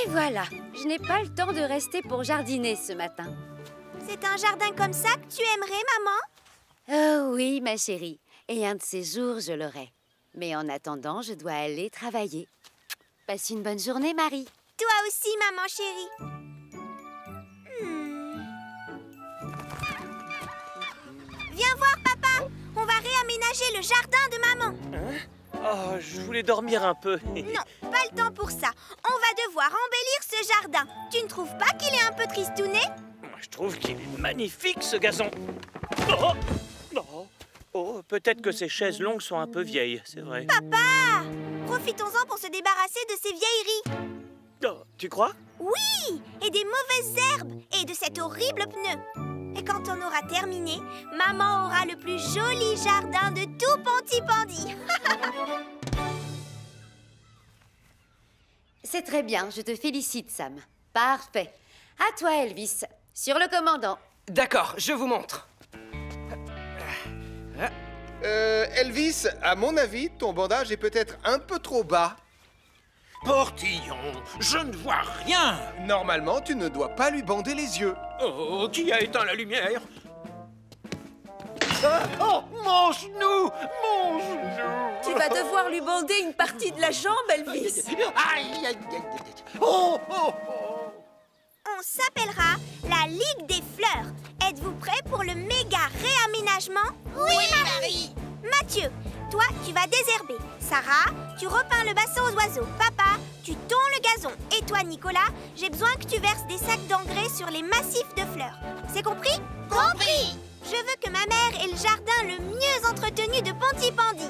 Et voilà, je n'ai pas le temps de rester pour jardiner ce matin. C'est un jardin comme ça que tu aimerais, maman? Oh oui, ma chérie. Et un de ces jours, je l'aurai. Mais en attendant, je dois aller travailler. Passe une bonne journée, Marie. Toi aussi, maman chérie. Viens voir, papa. On va réaménager le jardin de maman. Hein? Oh, je voulais dormir un peu. Non, pas le temps pour ça. On va devoir embellir ce jardin. Tu ne trouves pas qu'il est un peu tristouné? Moi, je trouve qu'il est magnifique, ce gazon. Oh, oh, oh, peut-être que ces chaises longues sont un peu vieilles, c'est vrai. Papa! Profitons-en pour se débarrasser de ces vieilleries. Oh, tu crois? Oui! Et des mauvaises herbes. Et de cet horrible pneu. Et quand on aura terminé, maman aura le plus joli jardin de tout Pontypandy. C'est très bien, je te félicite, Sam. Parfait. À toi, Elvis. Sur le commandant. D'accord, je vous montre. Elvis, à mon avis, ton bandage est peut-être un peu trop bas. Portillon, je ne vois rien. Normalement, tu ne dois pas lui bander les yeux. Oh, qui a éteint la lumière? Ah, oh, mon genou! Mon genou! Tu vas devoir lui bander une partie de la jambe, Elvis. Aïe, aïe, aïe, aïe. Oh, oh, oh. On s'appellera la Ligue des Fleurs. Êtes-vous prêts pour le méga réaménagement? Oui, Marie! Mathieu, toi, tu vas désherber. Sarah, tu repeins le bassin aux oiseaux. Papa, tu tonds le gazon. Et toi, Nicolas, j'ai besoin que tu verses des sacs d'engrais sur les massifs de fleurs. C'est compris? Compris! Je veux que ma mère ait le jardin le mieux entretenu de Pontypandy.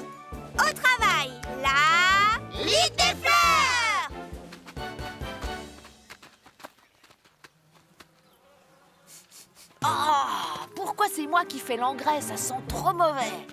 Au travail, la Ligue des Fleurs! Oh, pourquoi c'est moi qui fais l'engrais? Ça sent trop mauvais.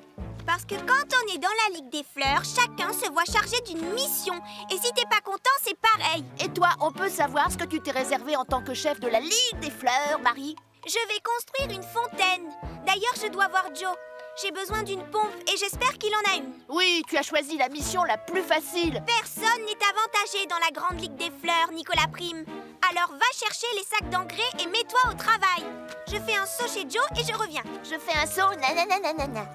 Parce que quand on est dans la Ligue des Fleurs, chacun se voit chargé d'une mission. Et si t'es pas content, c'est pareil. Et toi, on peut savoir ce que tu t'es réservé en tant que chef de la Ligue des Fleurs, Marie? Je vais construire une fontaine. D'ailleurs, je dois voir Joe. J'ai besoin d'une pompe et j'espère qu'il en a une. Oui, tu as choisi la mission la plus facile. Personne n'est avantagé dans la grande Ligue des Fleurs, Nicolas Prime. Alors va chercher les sacs d'engrais et mets-toi au travail. Je fais un saut chez Joe et je reviens. Je fais un saut, nananana.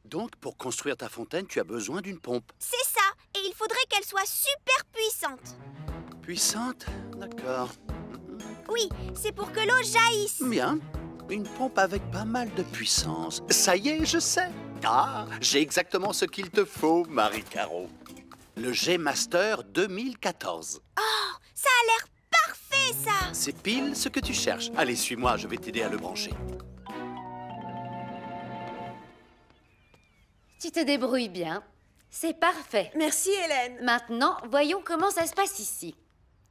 Donc, pour construire ta fontaine, tu as besoin d'une pompe. C'est ça. Et il faudrait qu'elle soit super puissante. Puissante? D'accord. Oui, c'est pour que l'eau jaillisse. Bien. Une pompe avec pas mal de puissance. Ça y est, je sais. Ah, j'ai exactement ce qu'il te faut, Marie-Caro. Le G-Master 2014. Oh, ça a l'air parfait, ça. C'est pile ce que tu cherches. Allez, suis-moi, je vais t'aider à le brancher. Tu te débrouilles bien. C'est parfait. Merci, Hélène. Maintenant, voyons comment ça se passe ici.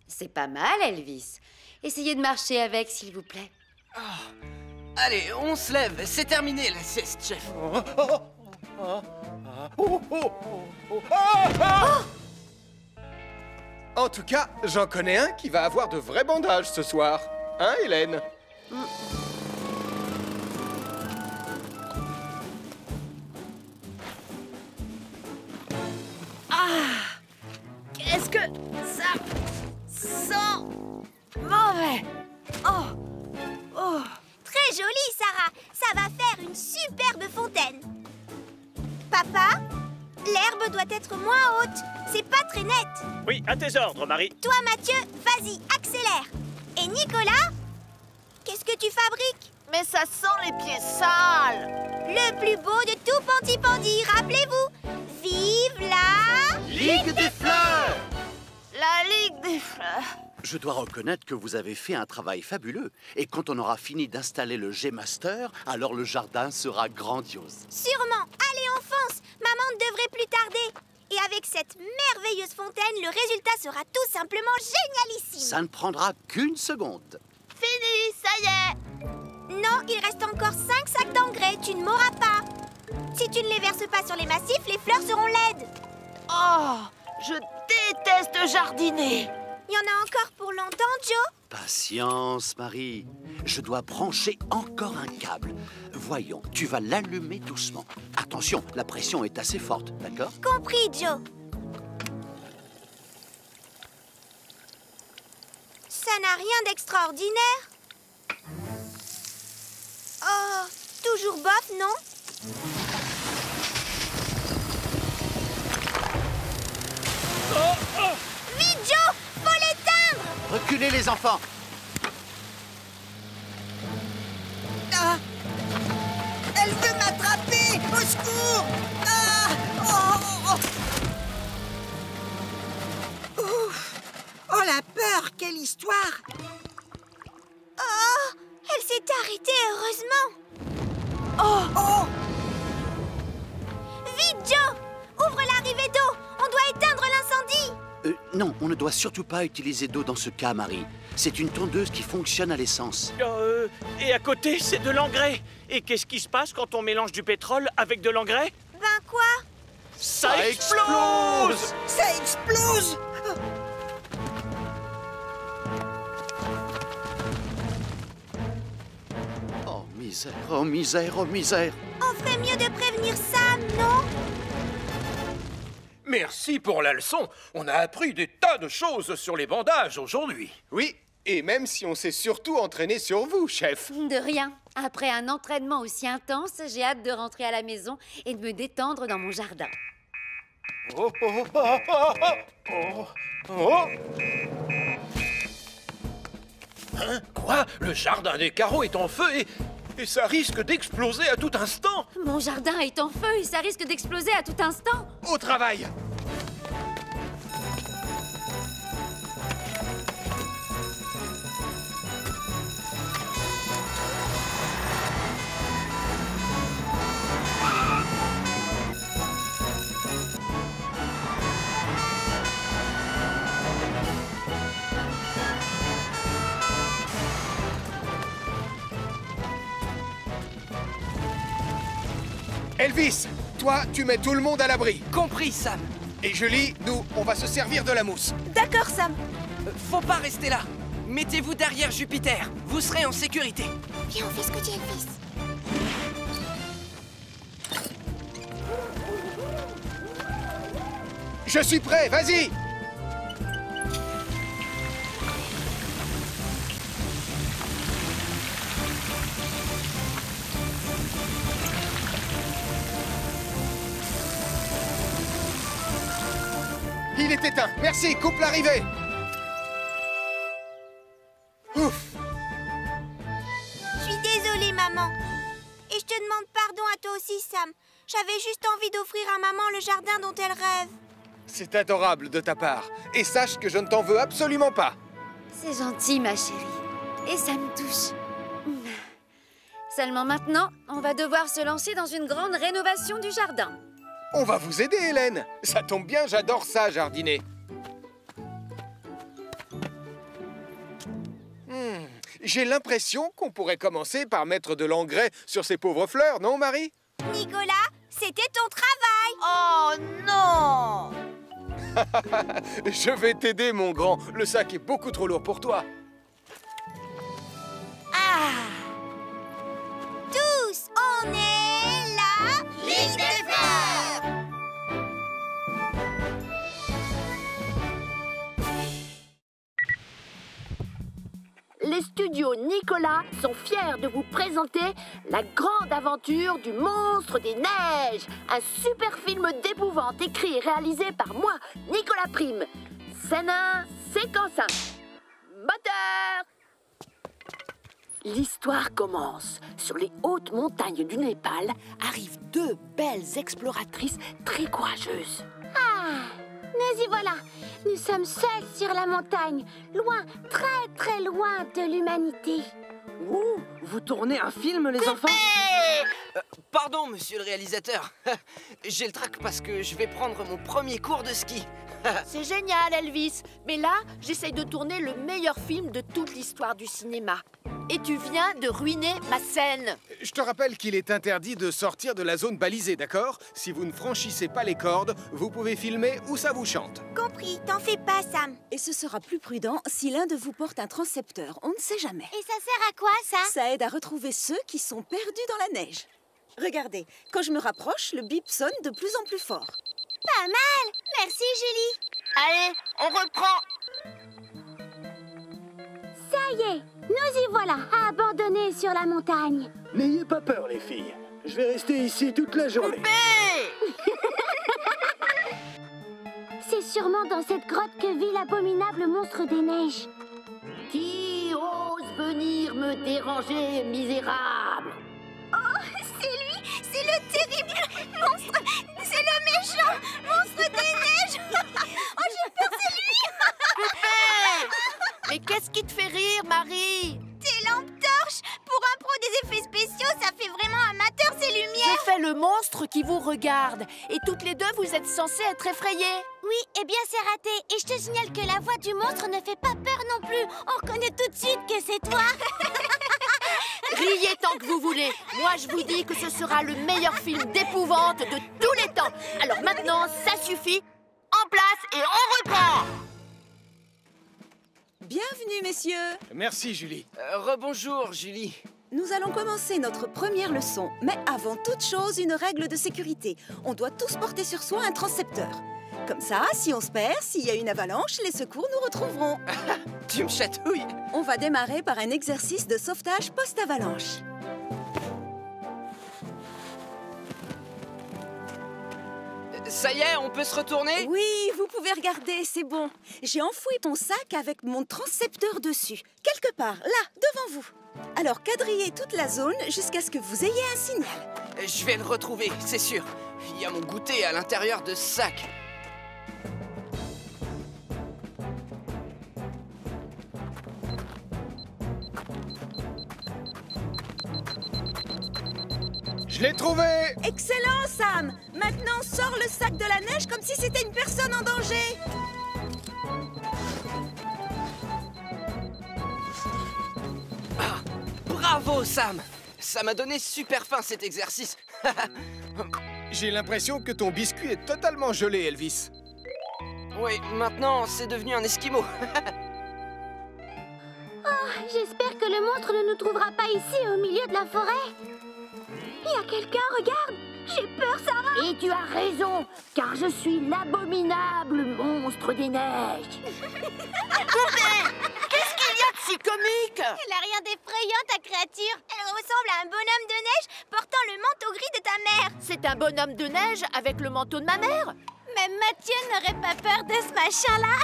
C'est pas mal, Elvis. Essayez de marcher avec, s'il vous plaît. Oh. Allez, on se lève. C'est terminé, la sieste, chef. En tout cas, j'en connais un qui va avoir de vrais bandages ce soir. Hein, Hélène? Qu'est-ce que ça sent mauvais? Oh, oh. Très joli, Sarah. Ça va faire une superbe fontaine. Papa, l'herbe doit être moins haute. C'est pas très net. Oui, à tes ordres, Marie. Toi, Mathieu, vas-y, accélère. Et Nicolas, qu'est-ce que tu fabriques? Mais ça sent les pieds sales. Le plus beau de tout Pontypandy, rappelez-vous. Vive la Ligue des Fleurs! La Ligue des Fleurs. Je dois reconnaître que vous avez fait un travail fabuleux. Et quand on aura fini d'installer le G-Master, alors le jardin sera grandiose. Sûrement. Allez, on fonce. Maman ne devrait plus tarder. Et avec cette merveilleuse fontaine, le résultat sera tout simplement génialissime. Ça ne prendra qu'une seconde. Fini, ça y est. Non, il reste encore 5 sacs d'engrais. Tu ne m'auras pas. Si tu ne les verses pas sur les massifs, les fleurs seront laides. Oh, je déteste jardiner. Y en a encore pour longtemps, Joe? Patience, Marie. Je dois brancher encore un câble. Voyons, tu vas l'allumer doucement. Attention, la pression est assez forte, d'accord? Compris, Joe. Ça n'a rien d'extraordinaire. Oh, toujours bof, non? Vite, Joe! Faut l'éteindre! Reculez, les enfants! Ah! Elle veut m'attraper! Au secours! Ah! Oh! Ouf! Oh, la peur! Quelle histoire! Oh! Elle s'est arrêtée, heureusement! Oh! Oh! Vite, Joe! Ouvre l'arrivée d'eau! On doit éteindre l'incendie! Non, on ne doit surtout pas utiliser d'eau dans ce cas, Marie. C'est une tondeuse qui fonctionne à l'essence. Et à côté, c'est de l'engrais. Et qu'est-ce qui se passe quand on mélange du pétrole avec de l'engrais? Ben quoi? Ça explose! Ça explose! Oh, misère, oh, misère, oh, misère! On ferait mieux de prévenir Sam, non? Merci pour la leçon. On a appris des tas de choses sur les bandages aujourd'hui. Oui, et même si on s'est surtout entraîné sur vous, chef. De rien. Après un entraînement aussi intense, j'ai hâte de rentrer à la maison et de me détendre dans mon jardin. Oh, oh, oh, oh, oh, oh. Hein? Quoi? Le jardin des carreaux est en feu et ça risque d'exploser à tout instant. Mon jardin est en feu et ça risque d'exploser à tout instant. Au travail! Elvis, toi, tu mets tout le monde à l'abri. Compris, Sam. Et Julie, nous, on va se servir de la mousse. D'accord, Sam. Faut pas rester là. Mettez-vous derrière Jupiter. Vous serez en sécurité. Viens, on fait ce que dit Elvis. Je suis prêt, vas-y! Il est éteint. Merci, coupe l'arrivée. Ouf. Je suis désolée, maman. Et je te demande pardon à toi aussi, Sam. J'avais juste envie d'offrir à maman le jardin dont elle rêve. C'est adorable de ta part. Et sache que je ne t'en veux absolument pas. C'est gentil, ma chérie. Et ça me touche. Seulement maintenant, on va devoir se lancer dans une grande rénovation du jardin. On va vous aider, Hélène. Ça tombe bien, j'adore ça, jardiner. J'ai l'impression qu'on pourrait commencer par mettre de l'engrais sur ces pauvres fleurs, non, Marie? Nicolas, c'était ton travail. Oh non! Je vais t'aider, mon grand. Le sac est beaucoup trop lourd pour toi. Tous, on est la Ligue des Fleurs. Les studios Nicolas sont fiers de vous présenter la grande aventure du monstre des neiges, un super film d'épouvante écrit et réalisé par moi, Nicolas Prime. Scène 1, séquence 1. Moteur! L'histoire commence. Sur les hautes montagnes du Népal arrivent deux belles exploratrices très courageuses. Nous y voilà. Nous sommes seuls sur la montagne, loin, très très loin de l'humanité. Ouh, Vous tournez un film, les enfants? Pardon, monsieur le réalisateur. J'ai le trac parce que je vais prendre mon premier cours de ski. C'est génial, Elvis. Mais là, j'essaye de tourner le meilleur film de toute l'histoire du cinéma. Et tu viens de ruiner ma scène. Je te rappelle qu'il est interdit de sortir de la zone balisée, d'accord? Si vous ne franchissez pas les cordes, vous pouvez filmer où ça vous chante. Compris, t'en fais pas, Sam. Et ce sera plus prudent si l'un de vous porte un transcepteur. On ne sait jamais. Et ça sert à quoi, ça? Ça aide à retrouver ceux qui sont perdus dans la neige. Regardez, quand je me rapproche, le bip sonne de plus en plus fort. Pas mal. Merci, Julie. Allez, on reprend. Ça y est, nous y voilà, abandonnés sur la montagne. N'ayez pas peur, les filles. Je vais rester ici toute la journée. C'est sûrement dans cette grotte que vit l'abominable monstre des neiges. Qui ose venir me déranger, misérable? Oh, c'est lui! C'est le terrible monstre! C'est le méchant monstre des neiges! Oh, j'ai peur, c'est lui! Mais qu'est-ce qui te fait rire, Marie? Tes lampes torches! Pour un pro des effets spéciaux, ça fait vraiment amateur ces lumières! J'ai fait le monstre qui vous regarde. Et toutes les deux, vous êtes censées être effrayées. Oui, eh bien c'est raté. Et je te signale que la voix du monstre ne fait pas peur non plus. On reconnaît tout de suite que c'est toi. Riez tant que vous voulez. Moi, je vous dis que ce sera le meilleur film d'épouvante de tous les temps. Alors maintenant, ça suffit. En place et on reprend. Bienvenue, messieurs. Merci, Julie. Rebonjour, Julie. Nous allons commencer notre première leçon. Mais avant toute chose, une règle de sécurité. On doit tous porter sur soi un transcepteur. Comme ça, si on se perd, s'il y a une avalanche, les secours nous retrouveront. Tu me chatouilles. On va démarrer par un exercice de sauvetage post-avalanche. Ça y est, on peut se retourner? Oui, vous pouvez regarder, c'est bon. J'ai enfoui mon sac avec mon transcepteur dessus. Quelque part, là, devant vous. Alors, quadrillez toute la zone jusqu'à ce que vous ayez un signal. Je vais le retrouver, c'est sûr. Il y a mon goûter à l'intérieur de ce sac. Je l'ai trouvé! Excellent, Sam! Maintenant, sors le sac de la neige comme si c'était une personne en danger! Ah, bravo, Sam! Ça m'a donné super faim, cet exercice. J'ai l'impression que ton biscuit est totalement gelé, Elvis. Oui, maintenant, c'est devenu un esquimau. Oh, j'espère que le monstre ne nous trouvera pas ici, au milieu de la forêt. Il y a quelqu'un, regarde! J'ai peur, Sarah! Et tu as raison, car je suis l'abominable monstre des neiges. Qu'est-ce qu'il y a de si comique? Elle a rien d'effrayant, ta créature. Elle ressemble à un bonhomme de neige portant le manteau gris de ta mère. C'est un bonhomme de neige avec le manteau de ma mère? Même Mathieu n'aurait pas peur de ce machin-là.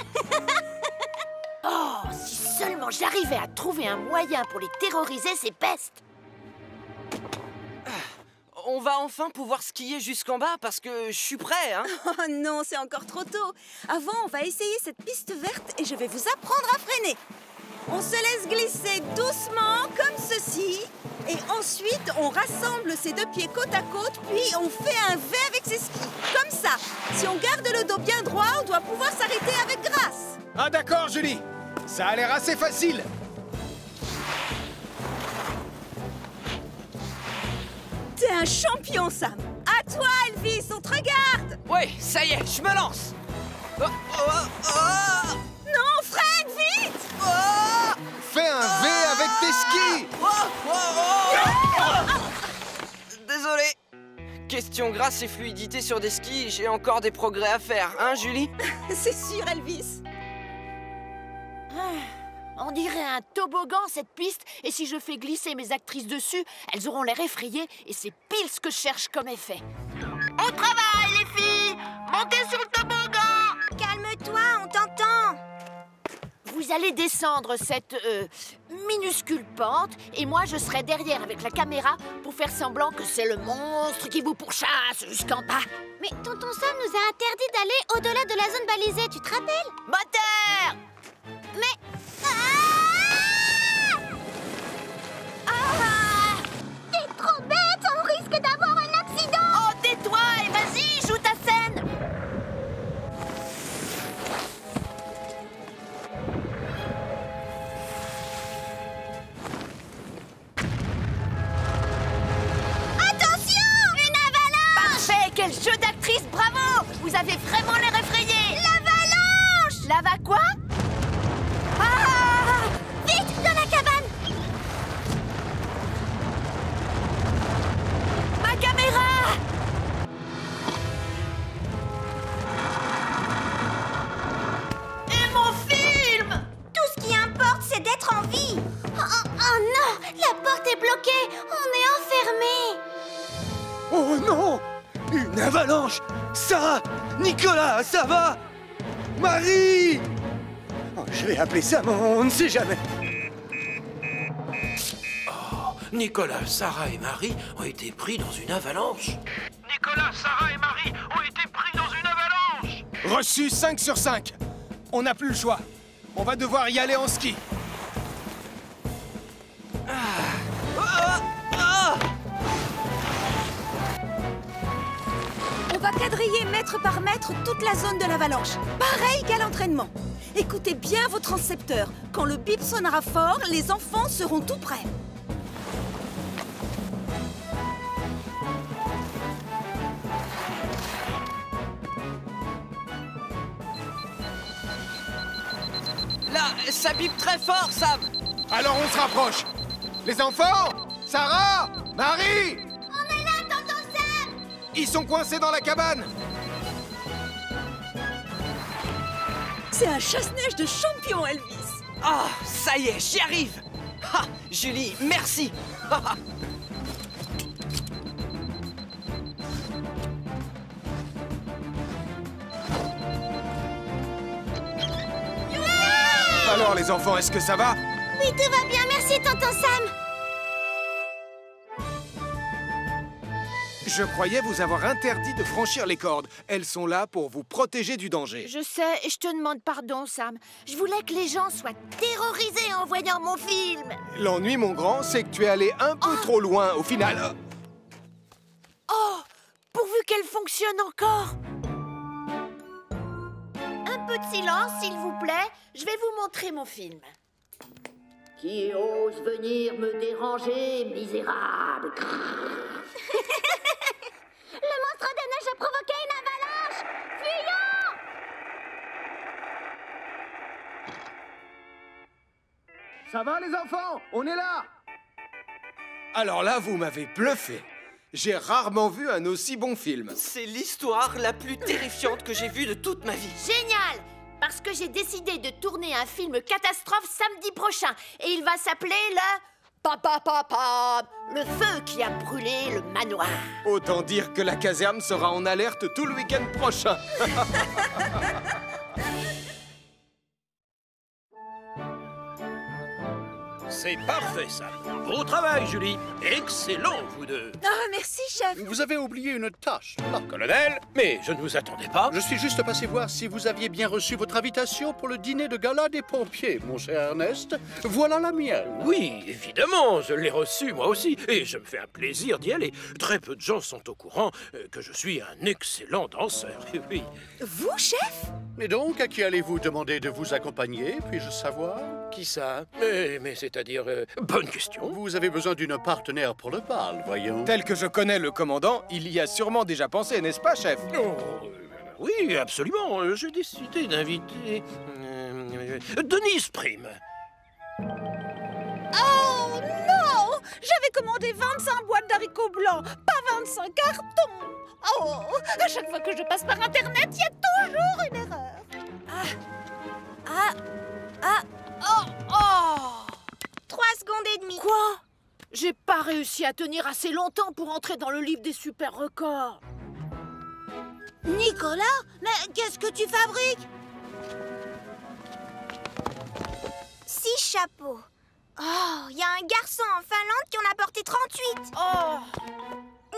Oh, si seulement j'arrivais à trouver un moyen pour les terroriser, ces pestes! On va enfin pouvoir skier jusqu'en bas parce que je suis prêt, hein. Oh non, c'est encore trop tôt. Avant, on va essayer cette piste verte et je vais vous apprendre à freiner. On se laisse glisser doucement, comme ceci. Et ensuite, on rassemble ses deux pieds côte à côte, puis on fait un V avec ses skis. Comme ça. Si on garde le dos bien droit, on doit pouvoir s'arrêter avec grâce. Ah d'accord, Julie. Ça a l'air assez facile. T'es un champion, Sam. À toi, Elvis, on te regarde. Ouais, ça y est, je me lance. Non, freine, vite. Fais un V avec tes skis. Désolé. Question grâce et fluidité sur des skis, j'ai encore des progrès à faire, hein, Julie? C'est sûr, Elvis. On dirait un toboggan, cette piste. Et si je fais glisser mes actrices dessus, elles auront l'air effrayées. Et c'est pile ce que je cherche comme effet. Au travail, les filles! Montez sur le toboggan! Calme-toi, on t'entend. Vous allez descendre cette minuscule pente. Et moi, je serai derrière avec la caméra pour faire semblant que c'est le monstre qui vous pourchasse jusqu'en bas. Mais tonton Sam nous a interdit d'aller au-delà de la zone balisée, tu te rappelles? Moteur! Mais... avez vraiment l'air effrayé. L'avalanche! Lava quoi? Ah! Vite, dans la cabane! Ma caméra! Et mon film! Tout ce qui importe, c'est d'être en vie. Oh non, la porte est bloquée. On est enfermés. Oh non! Une avalanche! Sarah! Nicolas, ça va? Marie! Oh, je vais appeler Sam, on ne sait jamais. Oh, Nicolas, Sarah et Marie ont été pris dans une avalanche. Nicolas, Sarah et Marie ont été pris dans une avalanche. Reçu 5 sur 5. On n'a plus le choix. On va devoir y aller en ski. On va quadriller mètre par mètre toute la zone de l'avalanche. Pareil qu'à l'entraînement. Écoutez bien vos transcepteurs. Quand le bip sonnera fort, les enfants seront tout prêts. Là, ça bip très fort, Sam. Alors on se rapproche. Les enfants! Sarah! Marie! On est là, tonton Sam! Ils sont coincés dans la cabane. C'est un chasse-neige de champion, Elvis. Ah, ça y est, j'y arrive. Ha, Julie, merci. Ha, ha. Alors les enfants, est-ce que ça va? Oui, tout va bien, merci, tonton Sam. Je croyais vous avoir interdit de franchir les cordes. Elles sont là pour vous protéger du danger. Je sais, et je te demande pardon, Sam. Je voulais que les gens soient terrorisés en voyant mon film. L'ennui, mon grand, c'est que tu es allé un peu trop loin au final. Oh, pourvu qu'elle fonctionne encore. Un peu de silence, s'il vous plaît. Je vais vous montrer mon film. Qui ose venir me déranger, misérable? Le monstre de neige a provoqué une avalanche. Fuyons! Ça va les enfants? On est là! Alors là, vous m'avez bluffé. J'ai rarement vu un aussi bon film. C'est l'histoire la plus terrifiante que j'ai vue de toute ma vie. Génial! Parce que j'ai décidé de tourner un film catastrophe samedi prochain. Et il va s'appeler le... Le feu qui a brûlé le manoir. Autant dire que la caserne sera en alerte tout le week-end prochain. C'est parfait, Sam. Beau travail, Julie. Excellent, vous deux. Ah, merci, chef. Vous avez oublié une tâche. Ah, Colonel, mais je ne vous attendais pas. je suis juste passé voir si vous aviez bien reçu votre invitation pour le dîner de gala des pompiers, mon cher Ernest. Voilà la mienne. Oui, évidemment, je l'ai reçu moi aussi, et je me fais un plaisir d'y aller. Très peu de gens sont au courant que je suis un excellent danseur. Oui. Vous, chef? Et donc, à qui allez-vous demander de vous accompagner, puis-je savoir? Qui ça? Mais c'est-à-dire... bonne question. Vous avez besoin d'une partenaire pour le bal, voyons. Tel que je connais le commandant, il y a sûrement déjà pensé, n'est-ce pas, chef? Oh, oui, absolument. J'ai décidé d'inviter... Denise Prime. Oh non! J'avais commandé 25 boîtes d'haricots blancs, pas 25 cartons. Oh, à chaque fois que je passe par Internet, il y a toujours une erreur. Oh! 3 secondes et demie. Quoi? J'ai pas réussi à tenir assez longtemps pour entrer dans le livre des super records. Nicolas, mais qu'est-ce que tu fabriques? 6 chapeaux. Oh, il y a un garçon en Finlande qui en a porté 38. Oh!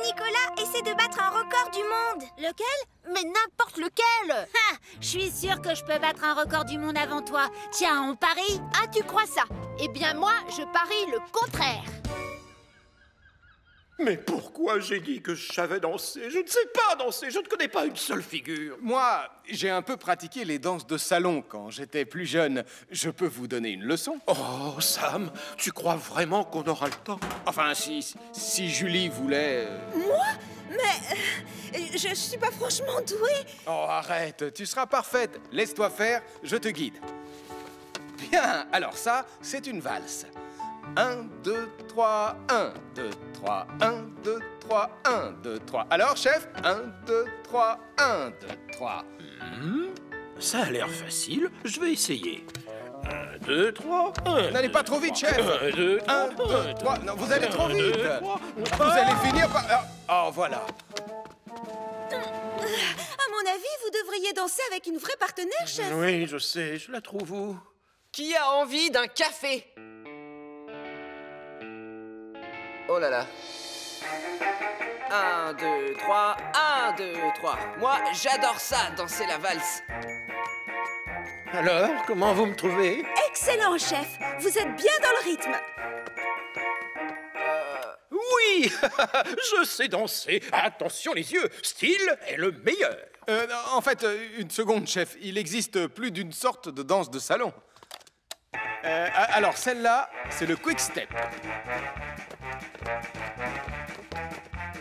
Nicolas essaie de battre un record du monde. Lequel? Mais n'importe lequel! Ah, je suis sûre que je peux battre un record du monde avant toi. Tiens, on parie? Ah, tu crois ça? Eh bien, moi, je parie le contraire. Mais pourquoi j'ai dit que je savais danser? Je ne sais pas danser, je ne connais pas une seule figure. Moi, j'ai un peu pratiqué les danses de salon quand j'étais plus jeune. Je peux vous donner une leçon? Oh, Sam, tu crois vraiment qu'on aura le temps? Enfin, si Julie voulait... Moi? Mais je suis pas franchement douée. Oh, arrête, tu seras parfaite. Laisse-toi faire, je te guide. Bien, alors ça, c'est une valse. 1, 2, 3, 1, 2, 3, 1, 2, 3, 1, 2, 3. Alors, chef, 1, 2, 3, 1, 2, 3. Ça a l'air facile, je vais essayer. 1, 2, 3, 1. N'allez pas trop vite, chef. 1, 2, 3, 1, 2, 3. Non, vous allez trop vite. 2, 3. Vous allez finir par... Oh, voilà. À mon avis, vous devriez danser avec une vraie partenaire, chef. Oui, je sais, je la trouve où? Qui a envie d'un café? Oh là là. 1, 2, 3, 1, 2, 3. Moi, j'adore ça, danser la valse. Alors, comment vous me trouvez? Excellent, chef. Vous êtes bien dans le rythme. Oui, je sais danser. Attention les yeux, style est le meilleur. En fait, une seconde, chef. Il existe plus d'une sorte de danse de salon. Alors, celle-là, c'est le quick step.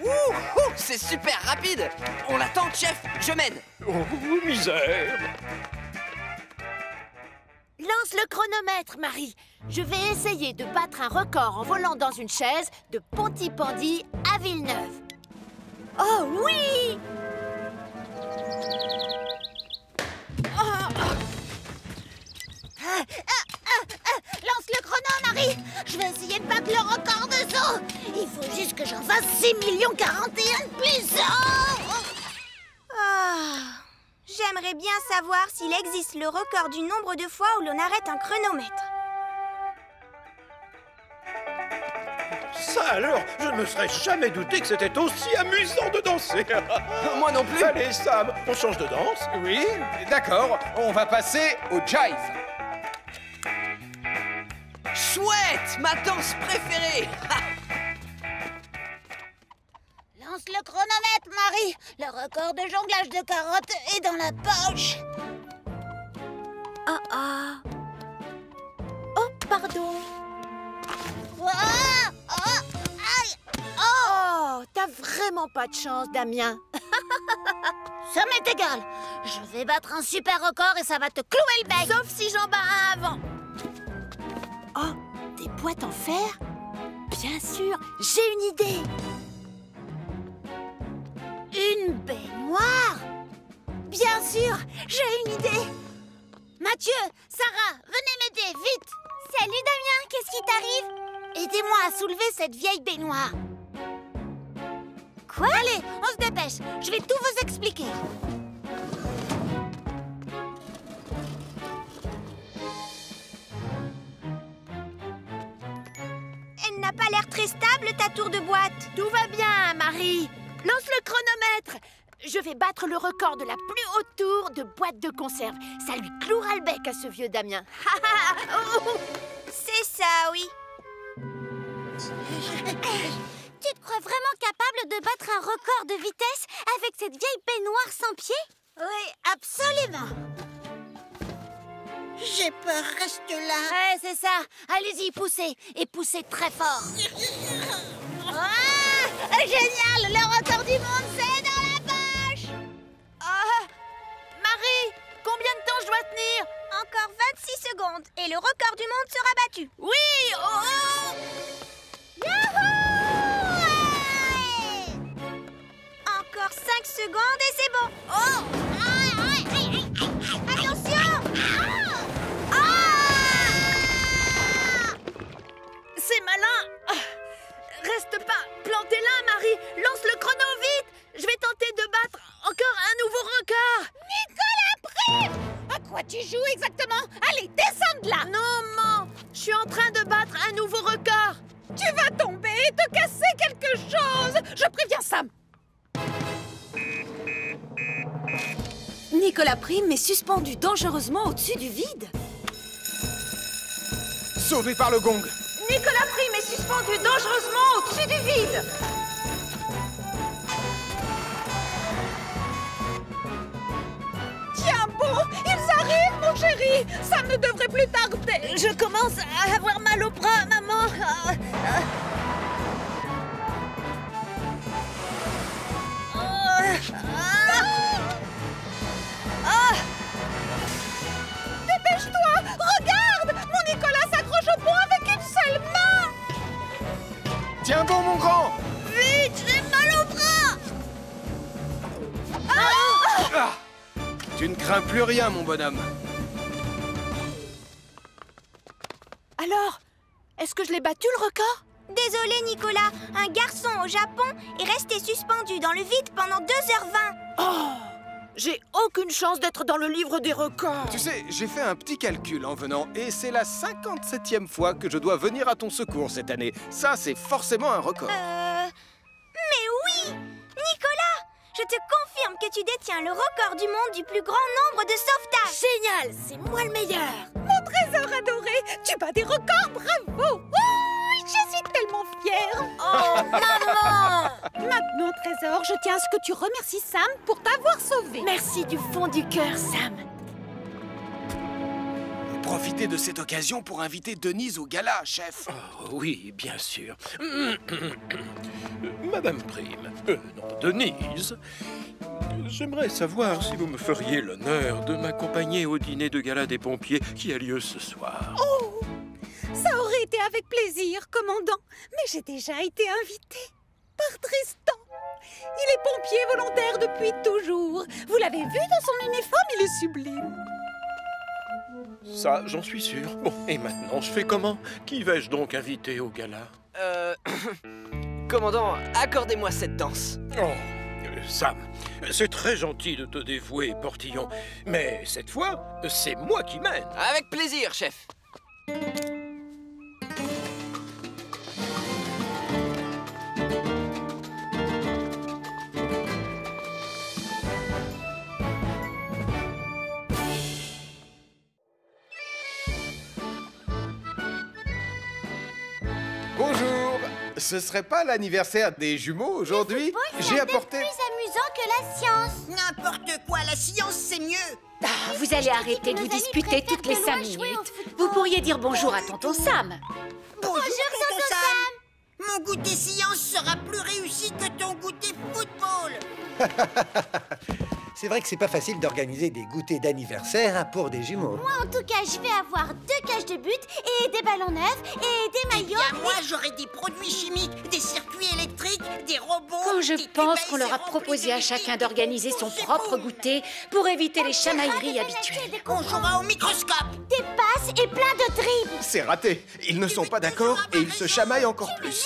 Ouh, c'est super rapide. On l'attend, chef. Je mène. Oh, misère. Lance le chronomètre, Marie. Je vais essayer de battre un record en volant dans une chaise de Pontypandy à Villeneuve. Oh oui! Lance le chrono, Marie. Je vais essayer de battre le record de saut. Il faut juste que j'en fasse 6 041 de plus. J'aimerais bien savoir s'il existe le record du nombre de fois où l'on arrête un chronomètre. Ça alors, je ne me serais jamais douté que c'était aussi amusant de danser. Moi non plus. Allez, Sam, on change de danse? Oui, d'accord. On va passer au jive. Chouette, ma danse préférée. Lance le chronomètre, Marie. Le record de jonglage de carottes est dans la poche. Oh, pardon. Oh, t'as vraiment pas de chance, Damien. Ça m'est égal. Je vais battre un super record et ça va te clouer le bec. Sauf si j'en bats un avant. Oh, des boîtes en fer? Bien sûr, j'ai une idée. Une baignoire. Bien sûr, j'ai une idée. Mathieu, Sarah, venez m'aider, vite. Salut Damien, qu'est-ce qui t'arrive? Aidez-moi à soulever cette vieille baignoire. Quoi? Allez, on se dépêche, je vais tout vous expliquer. Elle n'a pas l'air très stable, ta tour de boîte. Tout va bien, Marie. Lance le chronomètre. Je vais battre le record de la plus haute tour de boîte de conserve. Ça lui clouera le bec à ce vieux Damien. C'est ça, oui. Tu te crois vraiment capable de battre un record de vitesse avec cette vieille baignoire sans pied? Oui, absolument. J'ai peur, reste là. Ouais, c'est ça. Allez-y, poussez. Et poussez très fort. Génial! Le record du monde, c'est dans la poche! Marie, combien de temps je dois tenir? Encore 26 secondes et le record du monde sera battu. Oui! Youhou! Ouais! Encore 5 secondes et c'est bon. Attention! C'est malin! Reste pas planté là, Marie! Lance le chrono vite! Je vais tenter de battre encore un nouveau record! Nicolas Prime! À quoi tu joues exactement? Allez, descends de là! Non, maman! Je suis en train de battre un nouveau record! Tu vas tomber et te casser quelque chose! Je préviens Sam! Nicolas Prime est suspendu dangereusement au-dessus du vide. Sauvé par le gong. Nicolas Prime est suspendu dangereusement au-dessus du vide. Tiens bon, ils arrivent, mon chéri. Ça ne devrait plus tarder. Je commence à avoir mal au bras, maman. Tiens bon, mon grand! Vite, j'ai mal au bras! Ah! Tu ne crains plus rien, mon bonhomme. Alors, est-ce que je l'ai battu, le record? Désolé, Nicolas. Un garçon au Japon est resté suspendu dans le vide pendant 2h20. Oh! J'ai aucune chance d'être dans le livre des records. Tu sais, j'ai fait un petit calcul en venant, et c'est la 57e fois que je dois venir à ton secours cette année. Ça, c'est forcément un record. Mais oui! Nicolas! Je te confirme que tu détiens le record du monde du plus grand nombre de sauvetages. Génial! C'est moi le meilleur! Mon trésor adoré! Tu bats des records, bravo! Oui, je suis tellement fière! Oh, maman! Maintenant, trésor, je tiens à ce que tu remercies Sam pour t'avoir sauvé. Merci du fond du cœur, Sam. Profitez de cette occasion pour inviter Denise au gala, chef. Oh, oui, bien sûr. Madame Prime, non, Denise, j'aimerais savoir si vous me feriez l'honneur de m'accompagner au dîner de gala des pompiers qui a lieu ce soir. Oh! Ça aurait été avec plaisir, commandant, mais j'ai déjà été invitée par Tristan. Il est pompier volontaire depuis toujours. Vous l'avez vu dans son uniforme, il est sublime. Ça, j'en suis sûr. Bon, et maintenant, je fais comment? Qui vais-je donc inviter au gala? Commandant, accordez-moi cette danse. Oh, Sam, c'est très gentil de te dévouer, Portillon. Mais cette fois, c'est moi qui mène. Avec plaisir, chef. Bonjour. Ce serait pas l'anniversaire des jumeaux aujourd'hui? J'ai apporté... plus amusant que la science. N'importe quoi, la science, c'est mieux. Ah, vous allez arrêter de vous disputer toutes les 5 minutes. Vous pourriez dire bonjour à tonton Sam. Bonjour, tonton Sam. Mon goûter science sera plus réussi que ton goûter football. C'est vrai que c'est pas facile d'organiser des goûters d'anniversaire pour des jumeaux. Moi, en tout cas, je vais avoir 2 cages de but et des ballons neufs et des maillots. Eh bien, moi, j'aurai des produits chimiques, des circuits électriques, des robots... Quand je pense qu'on leur a proposé à chacun d'organiser son propre goûter pour éviter les chamailleries habituelles. On jouera au microscope. Des passes et plein de dribbles. C'est raté. Ils ne sont pas d'accord et ils se chamaillent encore plus.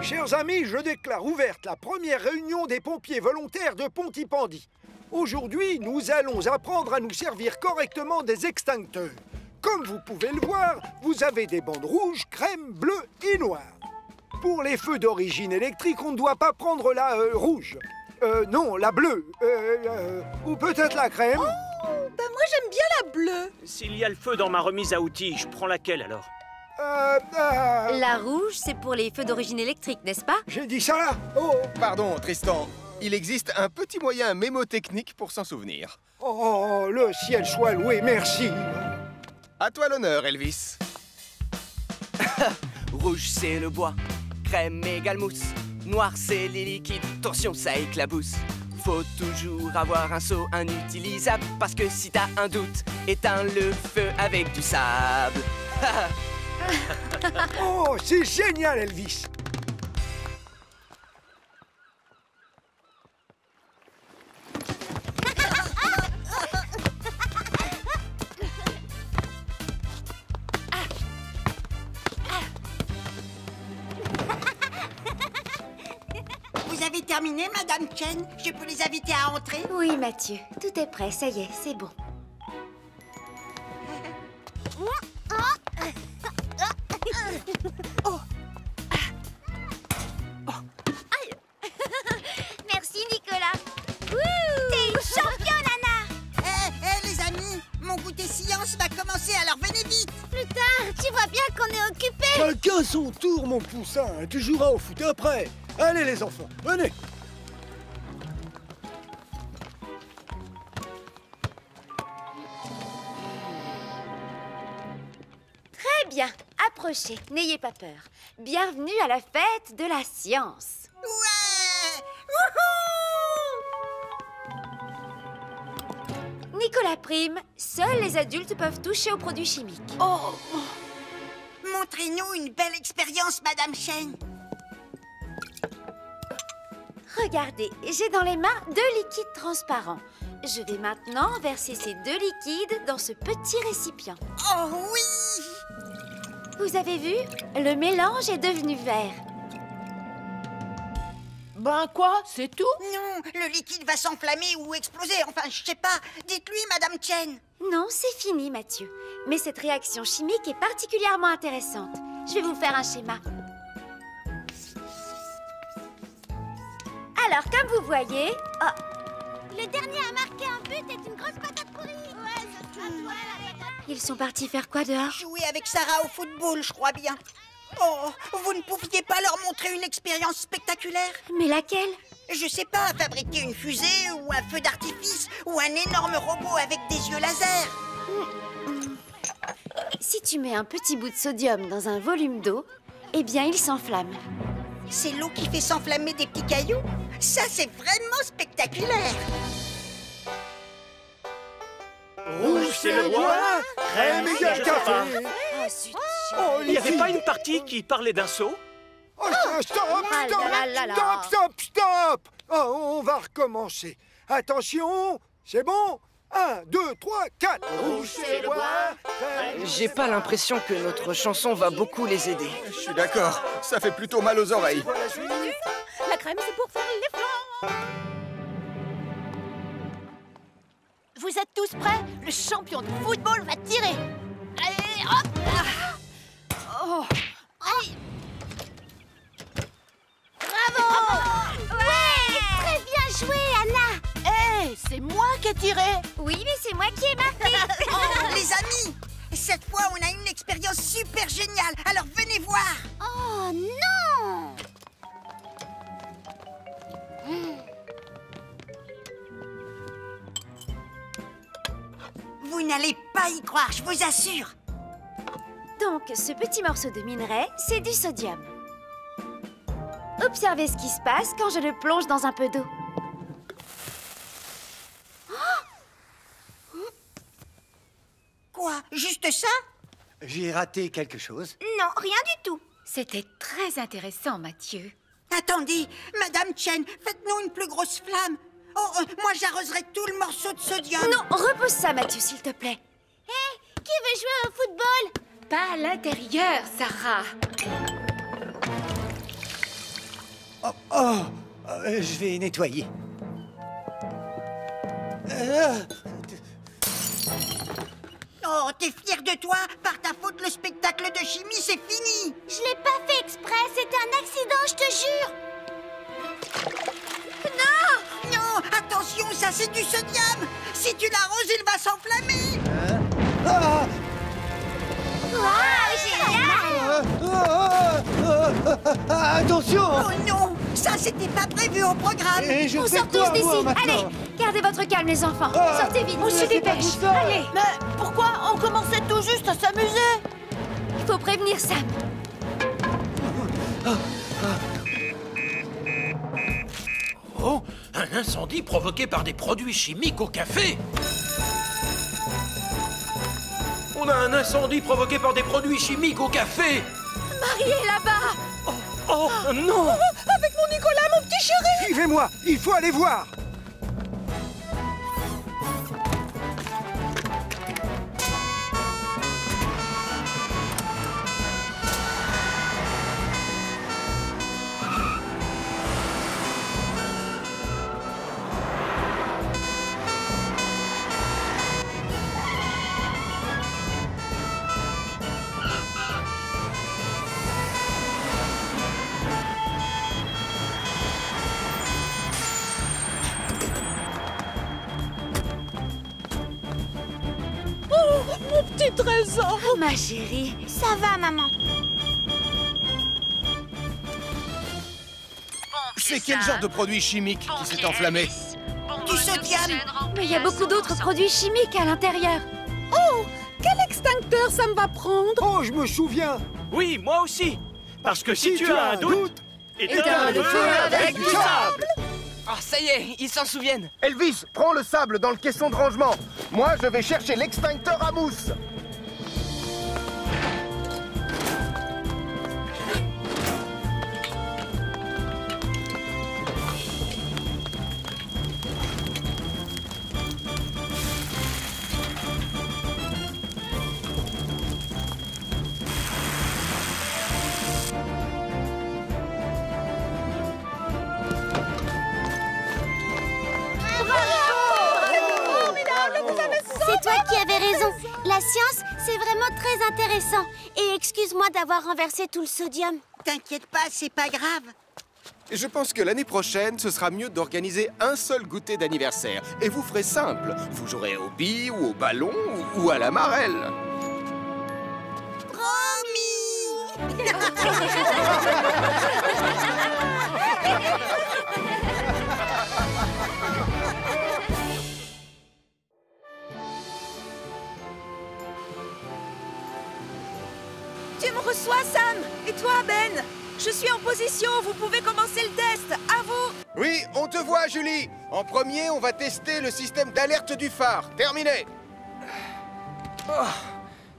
Chers amis, je déclare ouverte la première réunion des pompiers volontaires de Pontypandy. Aujourd'hui, nous allons apprendre à nous servir correctement des extincteurs. Comme vous pouvez le voir, vous avez des bandes rouges, crème, bleues et noires. Pour les feux d'origine électrique, on ne doit pas prendre la rouge. Non, la bleue. Ou peut-être la crème. Oh, ben moi j'aime bien la bleue. S'il y a le feu dans ma remise à outils, je prends laquelle alors? La rouge, c'est pour les feux d'origine électrique, n'est-ce pas? J'ai dit ça? Oh, pardon, Tristan. Il existe un petit moyen mémotechnique pour s'en souvenir. Oh, le ciel soit loué, merci. À toi l'honneur, Elvis. Rouge, c'est le bois. Crème égale mousse. Noir, c'est les liquides. Attention, ça éclabousse. Faut toujours avoir un seau inutilisable, parce que si t'as un doute, éteins le feu avec du sable. Oh, c'est génial, Elvis. Vous avez terminé, Madame Chen? Je peux les inviter à entrer? Oui, Mathieu. Tout est prêt, ça y est, c'est bon. Merci, Nicolas. T'es une championne, Anna. Les amis, mon goûter science va commencer, alors venez vite. Plus tard, tu vois bien qu'on est occupés. Chacun son tour, mon poussin. Tu joueras au foot après. Allez, les enfants, venez. Très bien, approchez, n'ayez pas peur. Bienvenue à la fête de la science. Ouais! Wouhou! Nicolas Prime, seuls les adultes peuvent toucher aux produits chimiques. Oh! Mon Montrez-nous une belle expérience, Madame Chen. Regardez, j'ai dans les mains 2 liquides transparents. Je vais maintenant verser ces 2 liquides dans ce petit récipient. Oh oui! Vous avez vu? Le mélange est devenu vert. Ben quoi? C'est tout? Non, le liquide va s'enflammer ou exploser. Enfin, je sais pas. Dites-lui, Madame Chen. Non, c'est fini, Mathieu. Mais cette réaction chimique est particulièrement intéressante. Je vais vous faire un schéma. Alors, comme vous voyez... Oh, Le dernier à marquer un but est une grosse patate pourrie. Ouais, ça sera toi, la patate. ils sont partis faire quoi dehors? Jouer avec Sarah au football, je crois bien. Oh, vous ne pouviez pas leur montrer une expérience spectaculaire? Mais laquelle? Je sais pas, fabriquer une fusée ou un feu d'artifice ou un énorme robot avec des yeux laser. Si tu mets un petit bout de sodium dans un volume d'eau, eh bien, il s'enflamme. C'est l'eau qui fait s'enflammer des petits cailloux? Ça, c'est vraiment spectaculaire. Rouge, c'est le roi. Crème, méga je sais pas. café. Oh, zut. Oh, Il n'y avait filles. pas une partie qui parlait d'un seau? Oh, stop, Ah stop, là là là. stop, stop, stop. Oh, on va recommencer. Attention, c'est bon? 1, 2, 3, 4. Rouge, c'est le roi. J'ai pas l'impression que notre chanson va beaucoup les aider. Je suis d'accord, ça fait plutôt mal aux oreilles. Voilà, suite. La crème, c'est pour faire les flancs. Vous êtes tous prêts? Le champion de football va tirer. Allez, hop! Oh. Bravo! Ouais, très bien joué, Anna. Hey, c'est moi qui ai tiré. Oui, mais c'est moi qui ai marqué. Les amis, cette fois, on a une expérience super géniale. Alors venez voir. Oh non! Vous n'allez pas y croire, je vous assure. Donc, ce petit morceau de minerai, c'est du sodium. Observez ce qui se passe quand je le plonge dans un peu d'eau. Quoi? Juste ça? J'ai raté quelque chose. Non, rien du tout. C'était très intéressant, Mathieu. Attendez, Madame Chen, faites-nous une plus grosse flamme. Oh, moi j'arroserai tout le morceau de sodium. Non, repousse ça, Mathieu, s'il te plaît. Hé, qui veut jouer au football? Pas à l'intérieur, Sarah. Je vais nettoyer. Oh, t'es fier de toi? Par ta faute, le spectacle de chimie, c'est fini. Je l'ai pas fait exprès, c'était un accident, je te jure. Non, attention, ça c'est du sodium. Si tu l'arroses, il va s'enflammer. Attention! Oh non, ça c'était pas prévu au programme. Et je On fais sort quoi, tous d'ici. moi, maintenant? Allez, gardez votre calme, les enfants. Ah, Sortez vite, on se c'est pas dépêche. tout ça. Allez, Mais pourquoi on commençait tout juste à s'amuser? il faut prévenir Sam. Oh, un incendie provoqué par des produits chimiques au café. On a un incendie provoqué par des produits chimiques au café. Marie est là-bas. Oh non! Avec mon Nicolas, mon petit chéri. Suivez-moi, il faut aller voir. Oh, mon petit trésor. Ma chérie. Ça va, maman. C'est quel genre de produit chimique qui s'est enflammé? Du sodium. Mais il y a beaucoup d'autres produits chimiques à l'intérieur. Oh, quel extincteur ça me va prendre? Oh, je me souviens. Oui, moi aussi. Parce que si tu as un doute, éteins le feu avec du sable. Ah, ça y est, ils s'en souviennent. Elvis, prends le sable dans le caisson de rangement. Moi, je vais chercher l'extincteur à mousse. toi qui avais raison. La science, c'est vraiment très intéressant. Et excuse-moi d'avoir renversé tout le sodium. T'inquiète pas, c'est pas grave. Je pense que l'année prochaine, ce sera mieux d'organiser un seul goûter d'anniversaire. Et vous ferez simple. Vous jouerez aux billes ou au ballon ou à la marelle. Promis. Tu me reçois, Sam? Et toi, Ben? Je suis en position, vous pouvez commencer le test. À vous! Oui, on te voit, Julie. En premier, on va tester le système d'alerte du phare. Terminé. Oh,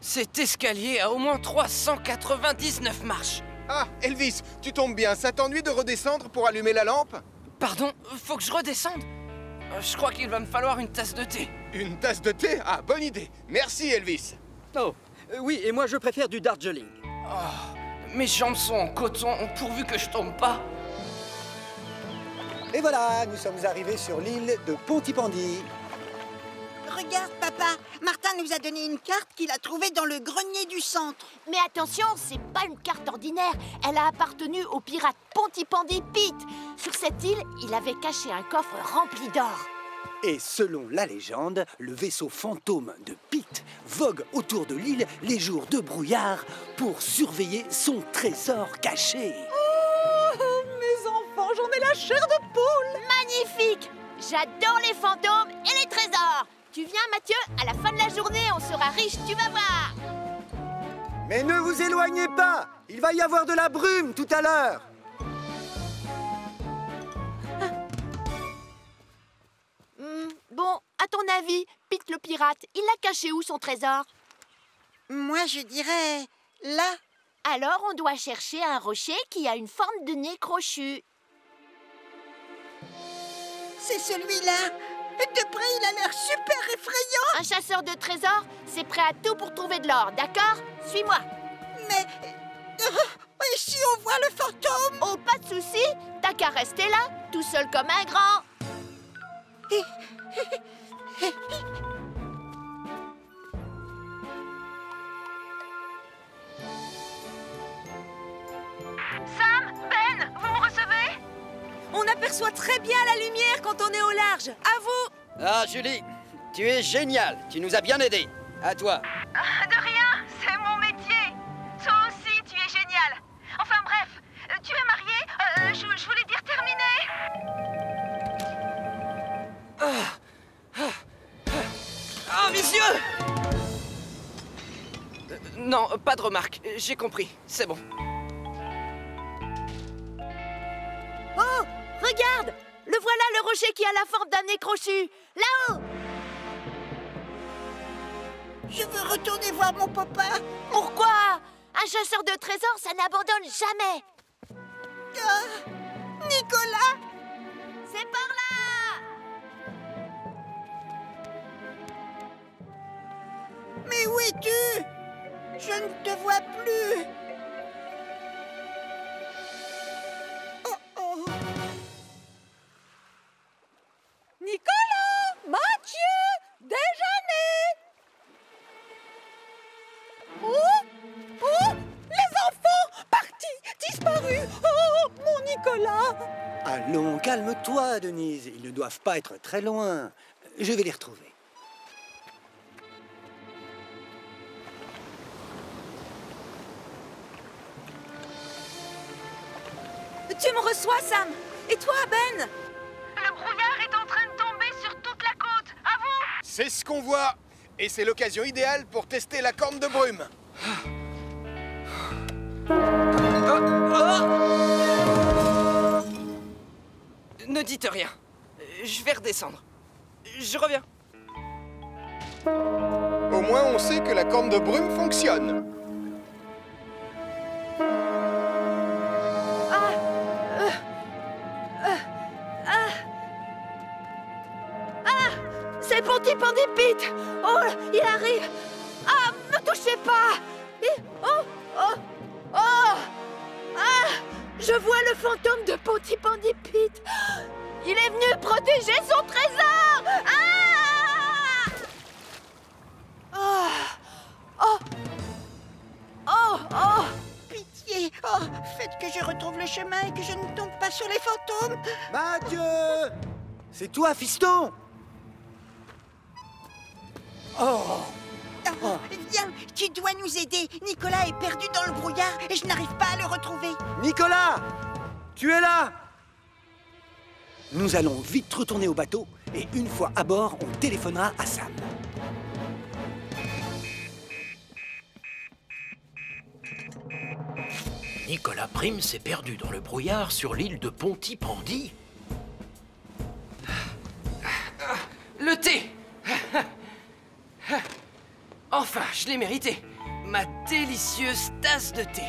cet escalier a au moins 399 marches. Ah, Elvis, tu tombes bien. Ça t'ennuie de redescendre pour allumer la lampe? Pardon, faut que je redescende? Je crois qu'il va me falloir une tasse de thé. Une tasse de thé? Ah, bonne idée. Merci, Elvis. Oh, oui, et moi je préfère du Darjeeling. Oh, mes jambes sont en coton, pourvu que je tombe pas. Et voilà, nous sommes arrivés sur l'île de Pontypandy. Regarde, papa. Martin nous a donné une carte qu'il a trouvée dans le grenier du centre. Mais attention, c'est pas une carte ordinaire. Elle a appartenu au pirate Pontypandy Pete. Sur cette île, il avait caché un coffre rempli d'or. Et selon la légende, le vaisseau fantôme de Pete vogue autour de l'île les jours de brouillard pour surveiller son trésor caché. Oh, mes enfants, j'en ai la chair de poule! Magnifique! J'adore les fantômes et les trésors! Tu viens, Mathieu? À la fin de la journée, on sera riche, tu vas voir! Mais ne vous éloignez pas! Il va y avoir de la brume tout à l'heure! Bon, à ton avis, Pete le pirate, il a caché où son trésor? Moi, je dirais là. Alors, on doit chercher un rocher qui a une forme de nez crochu. C'est celui-là. De près, il a l'air super effrayant. Un chasseur de trésors, c'est prêt à tout pour trouver de l'or, d'accord? Suis-moi. Mais... et si on voit le fantôme? Oh, pas de souci. T'as qu'à rester là, tout seul comme un grand. Sam, Ben, vous me recevez? On aperçoit très bien la lumière quand on est au large. À vous! Ah, Julie, tu es génial. Tu nous as bien aidés. À toi. De rien, c'est mon métier. Toi aussi, tu es génial. Enfin bref, tu es marié, je voulais dire terminé. Ah, mes yeux! Non, pas de remarque. J'ai compris. C'est bon. Oh, regarde! Le voilà, le rocher qui a la forme d'un nez crochu. Là-haut! Je veux retourner voir mon papa. Pourquoi? Un chasseur de trésors, ça n'abandonne jamais. Nicolas! C'est par là! Mais où es-tu? Je ne te vois plus. Oh oh. Nicolas! Mathieu! Déjeuner! Oh! Les enfants! Partis! Disparus! Oh! Mon Nicolas! Allons, calme-toi, Denise. Ils ne doivent pas être très loin. Je vais les retrouver. Tu me reçois, Sam? Et toi, Ben? Le brouillard est en train de tomber sur toute la côte. À vous! C'est ce qu'on voit. Et c'est l'occasion idéale pour tester la corne de brume. Ne dites rien. Je vais redescendre. Je reviens. Au moins, on sait que la corne de brume fonctionne. C'est Pontypandy Pete! Oh, il arrive! Ah, ne touchez pas! Oh, oh, oh! Ah, je vois le fantôme de Pontypandy Pete! Il est venu protéger son trésor! Ah! Oh, faites que je retrouve le chemin et que je ne tombe pas sur les fantômes. Mathieu! C'est toi, fiston? Oh! Oh, viens, tu dois nous aider. Nicolas est perdu dans le brouillard et je n'arrive pas à le retrouver. Nicolas! Tu es là? Nous allons vite retourner au bateau et une fois à bord, on téléphonera à Sam. Nicolas Prime s'est perdu dans le brouillard sur l'île de Pontypandy. Le thé! Enfin, je l'ai mérité. Ma délicieuse tasse de thé.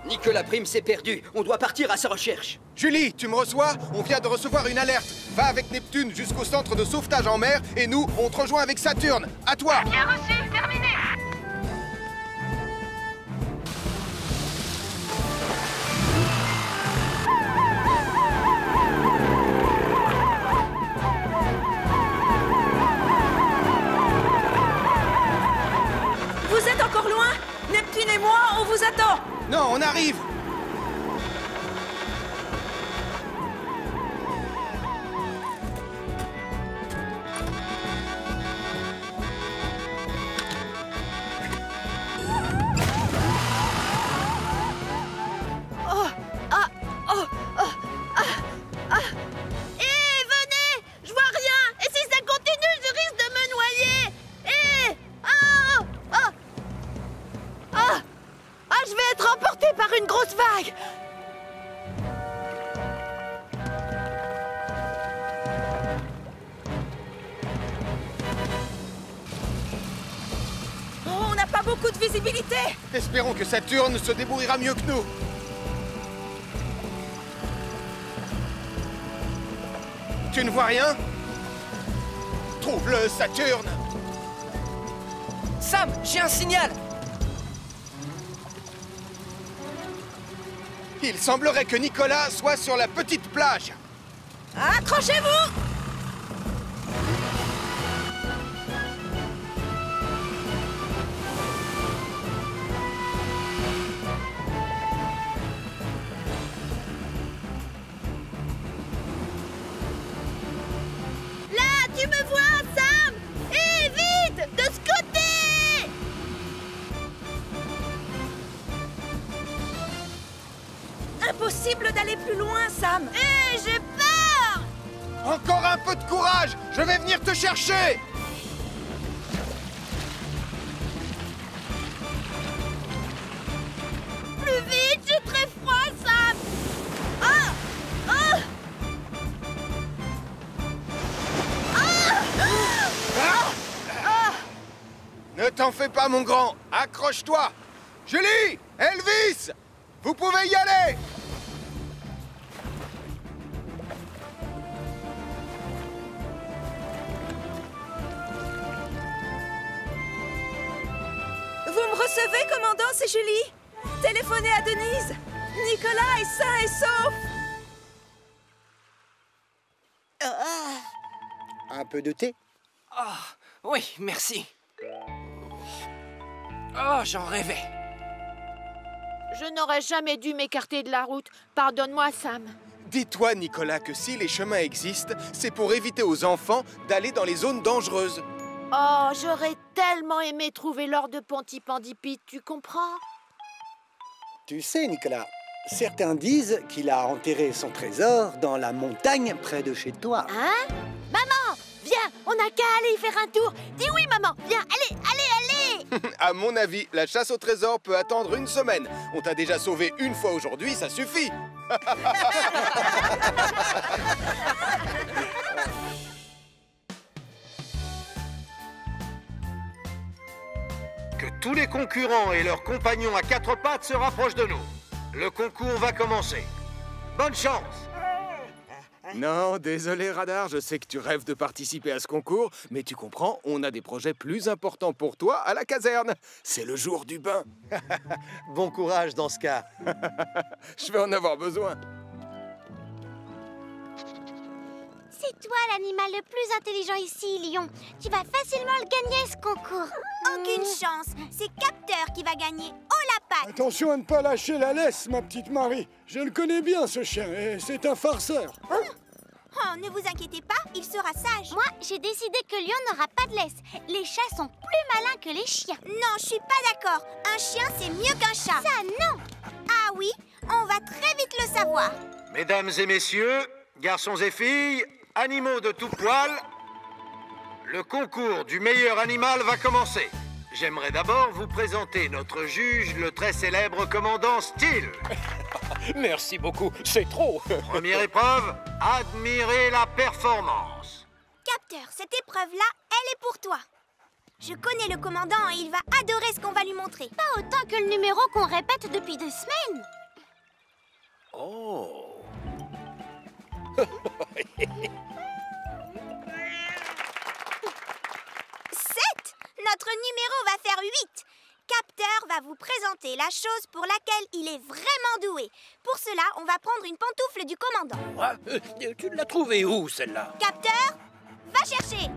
Nicolas Prime s'est perdu. On doit partir à sa recherche. Julie, tu me reçois? On vient de recevoir une alerte. Va avec Neptune jusqu'au centre de sauvetage en mer et nous, on te rejoint avec Saturne. À toi! Bien reçu, terminé. Vous êtes encore loin? Neptune et moi, on vous attend. Non, on arrive! Hé, venez! Je vois rien! Et si ça continue, je risque de me noyer! Hé! Oh! Oh! Ah! Ah, je vais être emportée par une grosse vague! Oh, on n'a pas beaucoup de visibilité. Espérons que Saturne se débrouillera mieux que nous. Tu ne vois rien? Trouve-le, Saturne! Sam, j'ai un signal. Il semblerait que Nicolas soit sur la petite plage. Accrochez-vous! Là, tu me vois, Sam? Hé, vite! De ce côté! Impossible d'aller plus loin, Sam. Hé, j'ai peur! Encore un peu de courage! Je vais venir te chercher! Plus vite, j'ai très froid, Sam! Ah! Ah! Ne t'en fais pas, mon grand! Accroche-toi! Julie! Elvis! Vous pouvez y aller! Vous me recevez, commandant, c'est Julie. Téléphonez à Denise. Nicolas est sain et sauf. Un peu de thé? Ah, oui, merci. Oh, j'en rêvais. Je n'aurais jamais dû m'écarter de la route. Pardonne-moi, Sam. Dis-toi, Nicolas, que si les chemins existent, c'est pour éviter aux enfants d'aller dans les zones dangereuses. Oh, j'aurais tellement aimé trouver l'or de Pontypandy Pit, tu comprends? Tu sais, Nicolas, certains disent qu'il a enterré son trésor dans la montagne près de chez toi. Hein? Maman, viens, on n'a qu'à aller y faire un tour. Dis oui, maman, viens, allez, allez, allez! À mon avis, la chasse au trésor peut attendre une semaine. On t'a déjà sauvé une fois aujourd'hui, ça suffit. Que tous les concurrents et leurs compagnons à quatre pattes se rapprochent de nous. Le concours va commencer. Bonne chance! Non, désolé Radar, je sais que tu rêves de participer à ce concours, mais tu comprends, on a des projets plus importants pour toi à la caserne. C'est le jour du bain. Bon courage dans ce cas. Je vais en avoir besoin. C'est toi l'animal le plus intelligent ici, Lion. Tu vas facilement le gagner, ce concours. Aucune chance. C'est Capteur qui va gagner. Oh la patte! Attention à ne pas lâcher la laisse, ma petite Marie. Je le connais bien, ce chien, et c'est un farceur. Oh, ne vous inquiétez pas, il sera sage. Moi, j'ai décidé que Lion n'aura pas de laisse. Les chats sont plus malins que les chiens. Non, je suis pas d'accord. Un chien, c'est mieux qu'un chat. Ça, non! Ah oui, on va très vite le savoir. Mesdames et messieurs, garçons et filles, animaux de tout poil, le concours du meilleur animal va commencer. J'aimerais d'abord vous présenter notre juge, le très célèbre commandant Steele. Merci beaucoup, c'est trop. Première épreuve, admirez la performance. Capteur, cette épreuve-là, elle est pour toi. Je connais le commandant et il va adorer ce qu'on va lui montrer. Pas autant que le numéro qu'on répète depuis 2 semaines. Oh. 7. Notre numéro va faire 8. Capteur va vous présenter la chose pour laquelle il est vraiment doué. Pour cela, on va prendre une pantoufle du commandant. Tu l'as trouvée où, celle-là? Capteur, va chercher.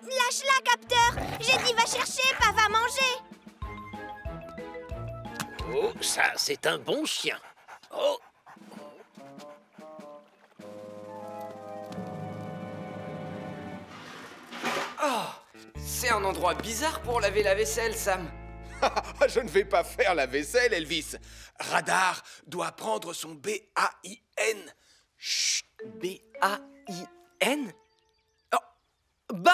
Lâche-la, Capteur. J'ai dit va chercher, pas va manger. Oh, ça, c'est un bon chien. Oh. Oh, c'est un endroit bizarre pour laver la vaisselle, Sam. Je ne vais pas faire la vaisselle, Elvis. Radar doit prendre son B-A-I-N. Chut, B-A-I-N? Oh, bain!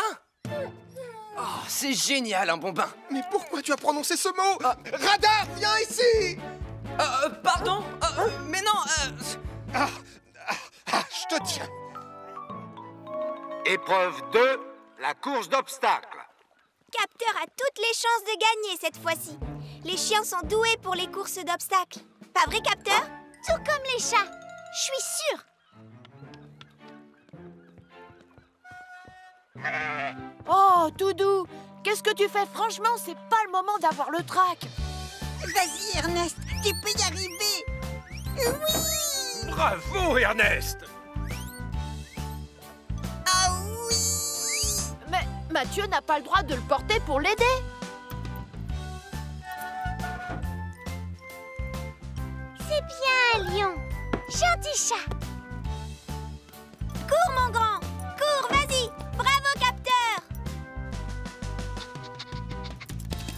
Oh, c'est génial, un bon bain. Mais pourquoi tu as prononcé ce mot? Radar, viens ici! Pardon? Mais non, je te tiens. Épreuve 2, la course d'obstacles. Capteur a toutes les chances de gagner cette fois-ci. Les chiens sont doués pour les courses d'obstacles. Pas vrai, Capteur? Tout comme les chats. Je suis sûre. Oh, Toudou, qu'est-ce que tu fais? Franchement, c'est pas le moment d'avoir le trac. Vas-y, Ernest, tu peux y arriver. Oui! Bravo, Ernest! Ah oui! Mais Mathieu n'a pas le droit de le porter pour l'aider. C'est bien, Lion. Gentil chat. Cours, mon grand. Cours, vas-y. Bravo, Capteur.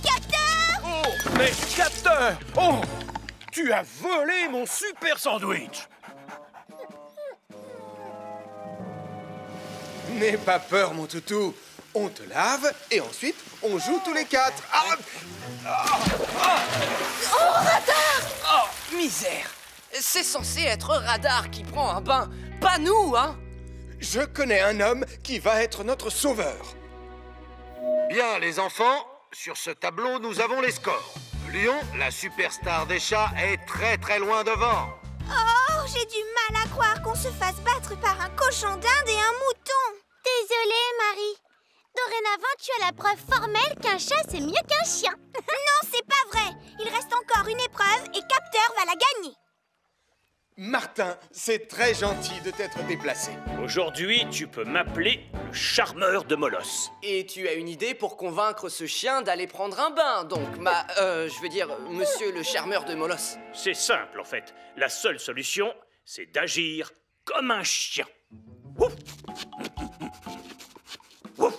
Capteur! Oh, mais Capteur! Oh! Tu as volé mon super sandwich! N'aie pas peur, mon toutou. On te lave et ensuite, on joue tous les 4. Oh, Radar! Oh, misère! C'est censé être Radar qui prend un bain, pas nous, hein? Je connais un homme qui va être notre sauveur. Bien, les enfants, sur ce tableau, nous avons les scores. Lion, la superstar des chats, est très très loin devant. Oh, j'ai du mal à croire qu'on se fasse battre par un cochon d'Inde et un mouton. Désolée, Marie. Dorénavant, tu as la preuve formelle qu'un chat, c'est mieux qu'un chien. Non, c'est pas vrai. Il reste encore une épreuve et Capteur va la gagner. Martin, c'est très gentil de t'être déplacé. Aujourd'hui, tu peux m'appeler le charmeur de Molosse. Et tu as une idée pour convaincre ce chien d'aller prendre un bain, donc je veux dire, monsieur le charmeur de Molosse. C'est simple, en fait. La seule solution, c'est d'agir comme un chien. Ouf. Ouf.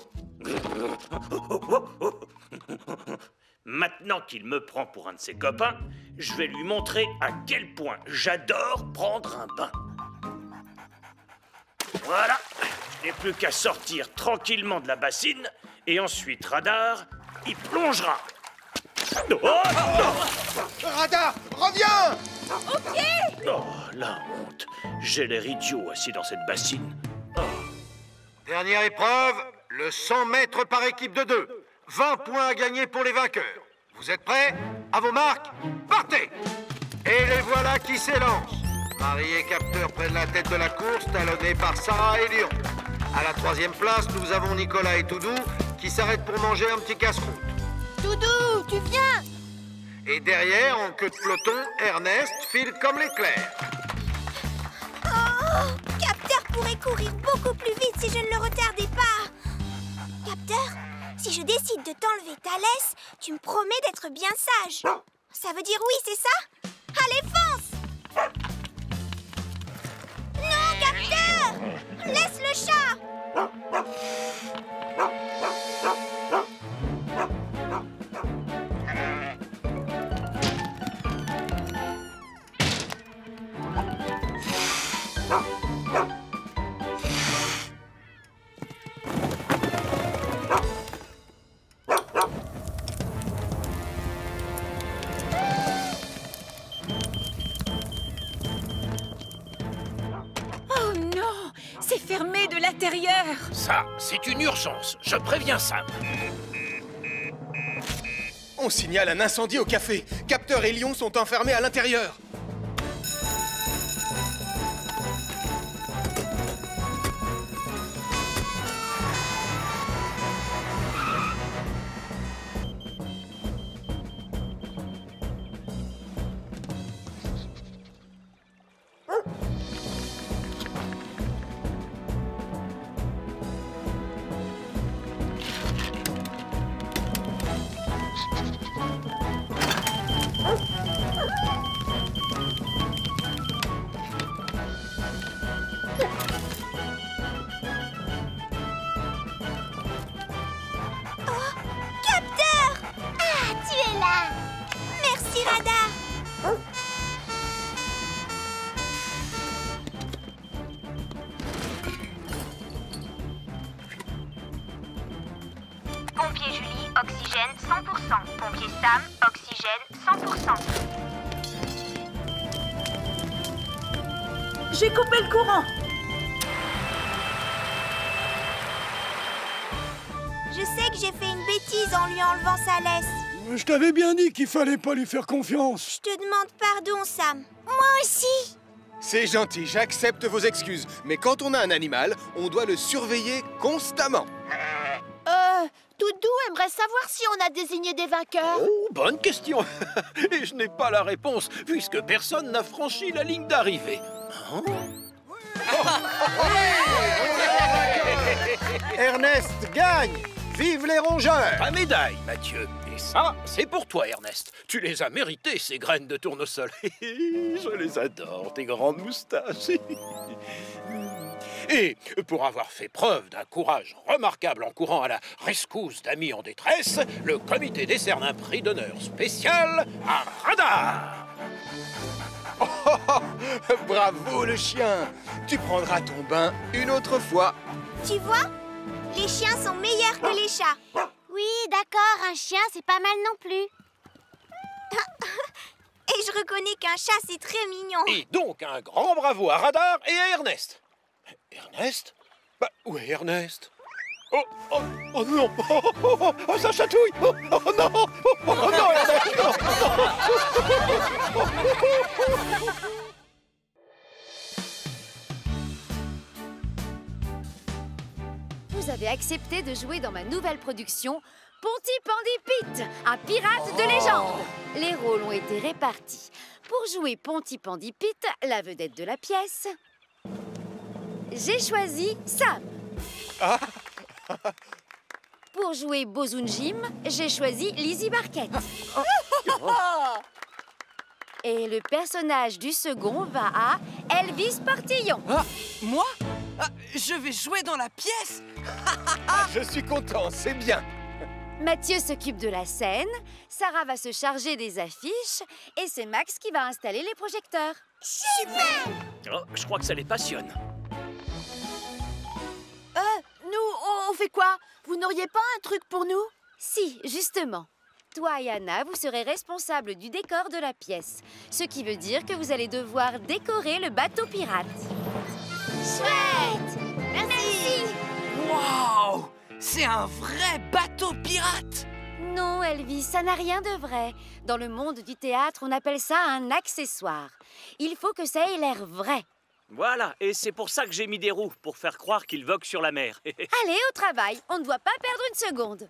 Maintenant qu'il me prend pour un de ses copains, je vais lui montrer à quel point j'adore prendre un bain. Voilà, je n'ai plus qu'à sortir tranquillement de la bassine et ensuite Radar y plongera. Oh, Radar, reviens! Ok! Oh, la honte. J'ai l'air idiot assis dans cette bassine. Oh. Dernière épreuve, le 100 mètres par équipe de 2. 20 points à gagner pour les vainqueurs. Vous êtes prêts? À vos marques, partez! Et les voilà qui s'élancent. Marie et Capteur prennent la tête de la course, talonnés par Sarah et Lion. À la 3e place, nous avons Nicolas et Toudou qui s'arrêtent pour manger un petit casse-croûte. Toudou, tu viens? Et derrière, en queue de peloton, Ernest file comme l'éclair. Oh, Capteur pourrait courir beaucoup plus vite si je ne le retardais pas. Capteur, si je décide de t'enlever ta laisse, tu me promets d'être bien sage. Ça veut dire oui, c'est ça? Allez, fonce! Non, Capteur! Laisse le chat! Oh non! C'est fermé de l'intérieur! Ça, c'est une urgence. Je préviens Sam. On signale un incendie au café. Capteur et Lion sont enfermés à l'intérieur. Pompier Julie, oxygène 100%. Pompier Sam, oxygène 100%. J'ai coupé le courant. Je sais que j'ai fait une bêtise en lui enlevant sa laisse. Je t'avais bien dit qu'il fallait pas lui faire confiance. Je te demande pardon, Sam. Moi aussi. C'est gentil, j'accepte vos excuses. Mais quand on a un animal, on doit le surveiller constamment. Doudou aimerait savoir si on a désigné des vainqueurs. Oh, bonne question. Et je n'ai pas la réponse, puisque personne n'a franchi la ligne d'arrivée. Hein? Ernest gagne. Vive les rongeurs. Ta médaille, Mathieu. Et ça, c'est pour toi, Ernest. Tu les as méritées, ces graines de tournesol. Je les adore, tes grandes moustaches. Et pour avoir fait preuve d'un courage remarquable en courant à la rescousse d'amis en détresse, le comité décerne un prix d'honneur spécial à Radar. Bravo le chien. Tu prendras ton bain une autre fois. Tu vois? Les chiens sont meilleurs que les chats. Oui, d'accord, un chien, c'est pas mal non plus. Et je reconnais qu'un chat, c'est très mignon. Et donc, un grand bravo à Radar et à Ernest. Ernest? Bah, où est Ernest? Oh, oh, oh non! Oh, ça chatouille! Oh non! Oh non, Ernest! Non. Vous avez accepté de jouer dans ma nouvelle production Pontypandy Pete, un pirate de légende. Les rôles ont été répartis. Pour jouer Pontypandy Pete, la vedette de la pièce, j'ai choisi Sam. Pour jouer Bozoon Jim, j'ai choisi Lizzie Barquette. Et le personnage du second va à Elvis Portillon. Moi? Je vais jouer dans la pièce. Je suis content, c'est bien. Mathieu s'occupe de la scène, Sarah va se charger des affiches et c'est Max qui va installer les projecteurs. Super! Oh, je crois que ça les passionne. Nous, on fait quoi? Vous n'auriez pas un truc pour nous? Si, justement. Toi et Anna, vous serez responsables du décor de la pièce. Ce qui veut dire que vous allez devoir décorer le bateau pirate. Chouette! Merci! Waouh! C'est un vrai bateau pirate! Non, Elvis, ça n'a rien de vrai. Dans le monde du théâtre, on appelle ça un accessoire. Il faut que ça ait l'air vrai. Voilà, et c'est pour ça que j'ai mis des roues, pour faire croire qu'il vogue sur la mer. Allez, au travail, on ne doit pas perdre une seconde.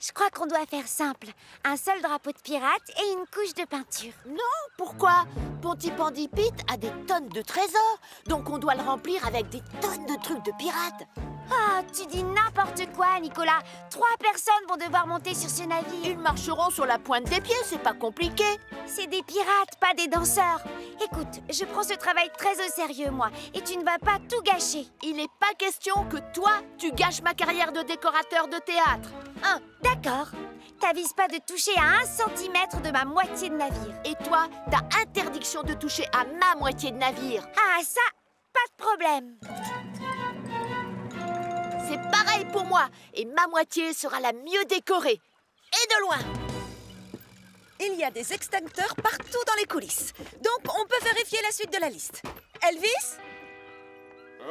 Je crois qu'on doit faire simple. Un seul drapeau de pirate et une couche de peinture. Non, pourquoi? Pontypandy Pit a des tonnes de trésors, donc on doit le remplir avec des tonnes de trucs de pirates. Ah, tu dis n'importe quoi, Nicolas. 3 personnes vont devoir monter sur ce navire. Ils marcheront sur la pointe des pieds, c'est pas compliqué. C'est des pirates, pas des danseurs. Écoute, je prends ce travail très au sérieux, moi, et tu ne vas pas tout gâcher. Il n'est pas question que toi, tu gâches ma carrière de décorateur de théâtre. D'accord. T'avises pas de toucher à 1 centimètre de ma moitié de navire. Et toi, t'as interdiction de toucher à ma moitié de navire. Ah, ça, pas de problème. C'est pareil pour moi, et ma moitié sera la mieux décorée. Et de loin. Il y a des extincteurs partout dans les coulisses. Donc, on peut vérifier la suite de la liste. Elvis?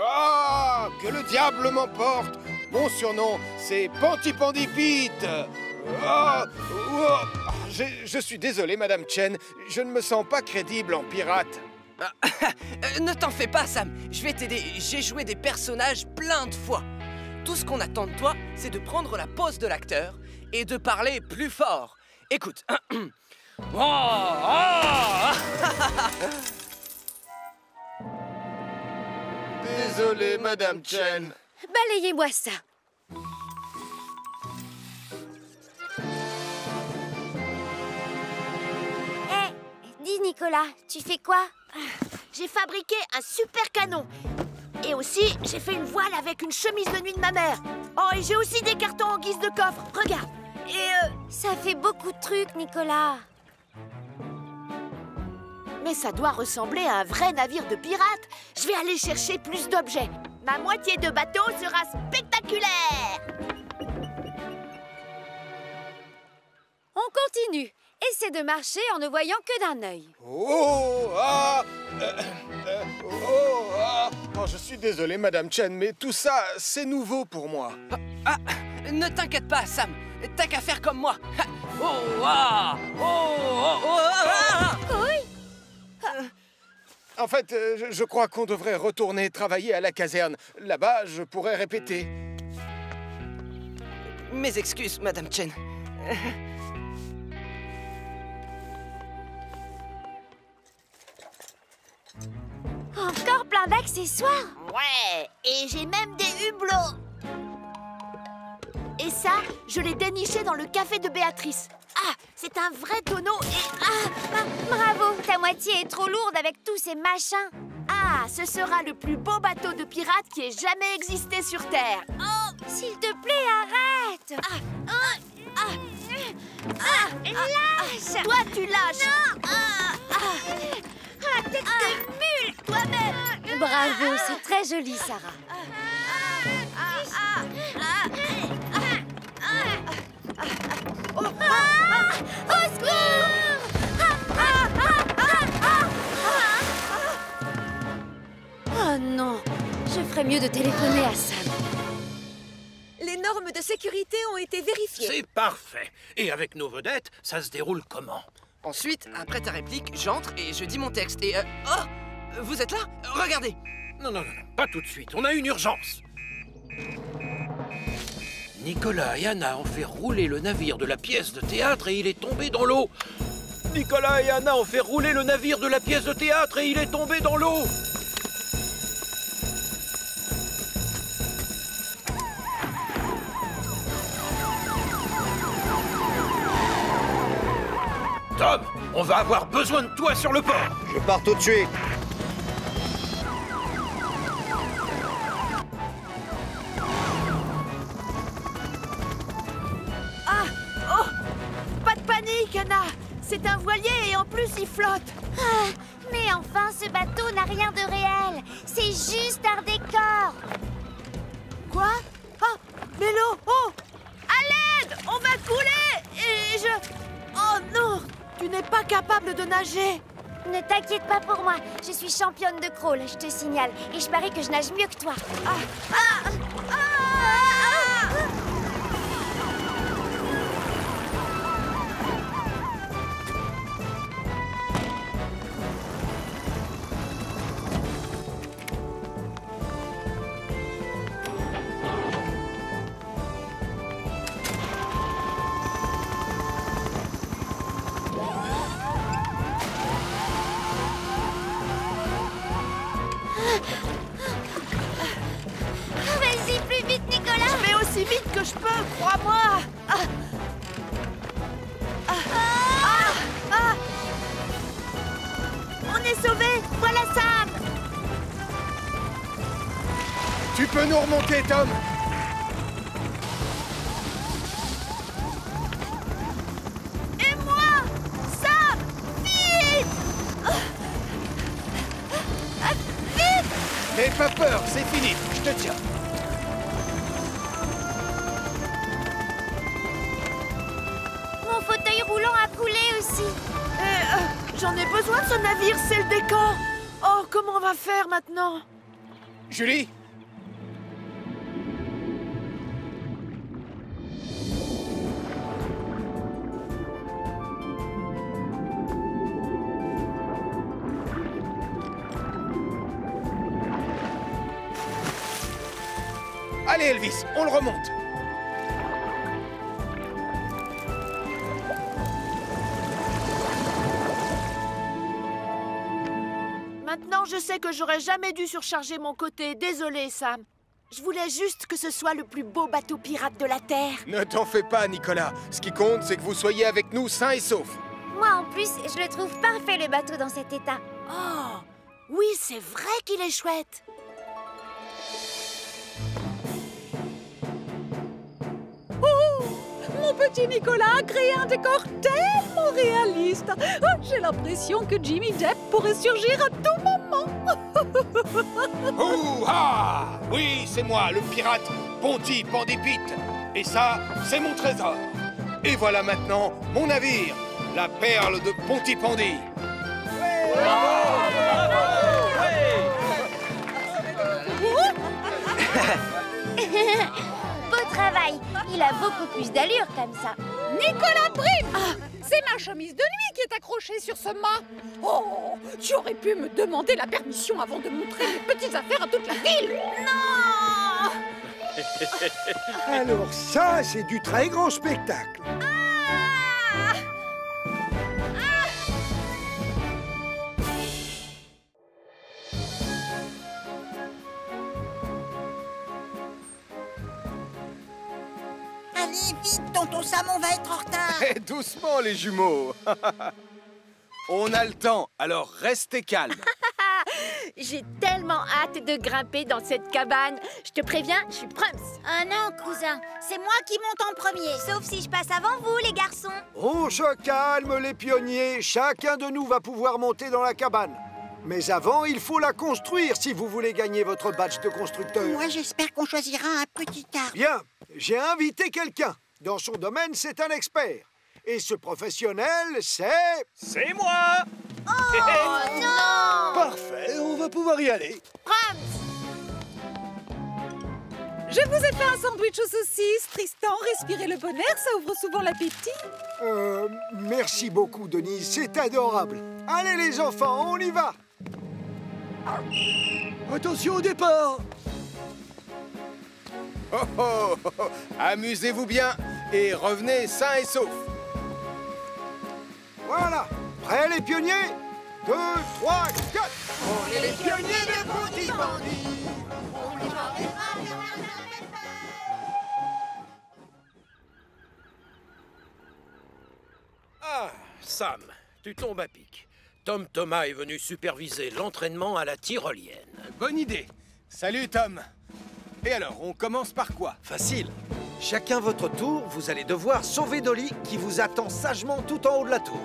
Ah, que le diable m'emporte! Mon surnom, c'est Pontypandy Pit. Je suis désolé, Madame Chen. Je ne me sens pas crédible en pirate. Ne t'en fais pas, Sam. Je vais t'aider. J'ai joué des personnages plein de fois. Tout ce qu'on attend de toi, c'est de prendre la pose de l'acteur et de parler plus fort. Écoute. Désolé, Madame Chen. Balayez-moi ça. Dis, Nicolas, tu fais quoi? J'ai fabriqué un super canon. Et aussi, j'ai fait une voile avec une chemise de nuit de ma mère. Oh, et j'ai aussi des cartons en guise de coffre. Regarde. Et ça fait beaucoup de trucs, Nicolas. Mais ça doit ressembler à un vrai navire de pirate. Je vais aller chercher plus d'objets. Ma moitié de bateau sera spectaculaire. On continue. Essaie de marcher en ne voyant que d'un œil. Je suis désolé, Madame Chen, mais tout ça, c'est nouveau pour moi. Ne t'inquiète pas, Sam. T'as qu'à faire comme moi. En fait, je crois qu'on devrait retourner travailler à la caserne. Là-bas, je pourrais répéter. Mes excuses, Madame Chen. Encore plein d'accessoires. Ouais, et j'ai même des hublots. Et ça, je l'ai déniché dans le café de Béatrice. Ah, c'est un vrai tonneau et... Bravo, ta moitié est trop lourde avec tous ces machins. Ah, ce sera le plus beau bateau de pirate qui ait jamais existé sur Terre. Oh, s'il te plaît, arrête. Lâche. Toi, tu lâches. Tête de mule, toi-même. Bravo, c'est très joli, Sarah. Au secours! Oh non, je ferais mieux de téléphoner à Sam. Les normes de sécurité ont été vérifiées. C'est parfait. Et avec nos vedettes, ça se déroule comment? Ensuite, après ta réplique, j'entre et je dis mon texte. Et oh, vous êtes là? Regardez. Non, pas tout de suite. On a une urgence. Nicolas et Anna ont fait rouler le navire de la pièce de théâtre et il est tombé dans l'eau. Nicolas et Anna ont fait rouler le navire de la pièce de théâtre et il est tombé dans l'eau. Tom, on va avoir besoin de toi sur le port. Je pars tout de suite. Pas de panique, Anna. C'est un voilier et en plus, il flotte. Mais enfin, ce bateau n'a rien de réel. C'est juste un décor. Quoi? Mais l'eau! Oh! À l'aide! On va couler! Et je... Oh non! Tu n'es pas capable de nager. Ne t'inquiète pas pour moi. Je suis championne de crawl, je te signale. Et je parie que je nage mieux que toi. moi. On est sauvés. Voilà Sam. Tu peux nous remonter, Tom? Et moi, Sam, vite. Vite. N'aie pas peur, c'est fini, je te tiens. Mon fauteuil roulant a coulé aussi. J'en ai besoin de ce navire, c'est le décor. Oh, comment on va faire maintenant? Julie? Allez, Elvis, on le remonte. Maintenant, je sais que j'aurais jamais dû surcharger mon côté. Désolé, Sam. Je voulais juste que ce soit le plus beau bateau pirate de la Terre. Ne t'en fais pas, Nicolas. Ce qui compte, c'est que vous soyez avec nous sains et saufs. Moi, en plus, je le trouve parfait, le bateau, dans cet état. Oh, oui, c'est vrai qu'il est chouette. Oh, mon petit Nicolas a créé un décor tellement réaliste. Oh, j'ai l'impression que Jimmy Depp pourrait surgir à tout moment. Ouh-ha! Oui, c'est moi, le pirate Ponty Pandipit. Et ça, c'est mon trésor. Et voilà maintenant mon navire, la perle de Pontypandy. Beau travail. Il a beaucoup plus d'allure comme ça. Nicolas Brim! C'est ma chemise de nuit qui est accrochée sur ce mât. Oh, tu aurais pu me demander la permission avant de montrer mes petites affaires à toute la ville. Non! Alors ça, c'est du très grand spectacle. Allez, vite, tonton Sam, on va être en retard. Eh, doucement, les jumeaux. On a le temps, alors restez calmes. J'ai tellement hâte de grimper dans cette cabane. Je te préviens, je suis Prums. Ah non, cousin, c'est moi qui monte en premier. Sauf si je passe avant vous, les garçons. On se calme, les pionniers. Chacun de nous va pouvoir monter dans la cabane. Mais avant, il faut la construire si vous voulez gagner votre badge de constructeur. Moi, j'espère qu'on choisira un petit arbre. Bien, j'ai invité quelqu'un. Dans son domaine, c'est un expert. Et ce professionnel, c'est... C'est moi! Oh non! Parfait, on va pouvoir y aller. Prams! Je vous ai fait un sandwich aux saucisses. Tristan, respirez le bon air, ça ouvre souvent l'appétit. Merci beaucoup, Denise, c'est adorable. Allez, les enfants, on y va! Attention au départ! Oh, oh, oh, oh. Amusez-vous bien et revenez sains et saufs. Voilà, prêts les pionniers? 2, 3, 4. On est les pionniers de Pontypandy. Ah, Sam, tu tombes à pic. Tom Thomas est venu superviser l'entraînement à la tyrolienne. Bonne idée. Salut, Tom. Et alors, on commence par quoi? Facile. Chacun votre tour, vous allez devoir sauver Dolly qui vous attend sagement tout en haut de la tour.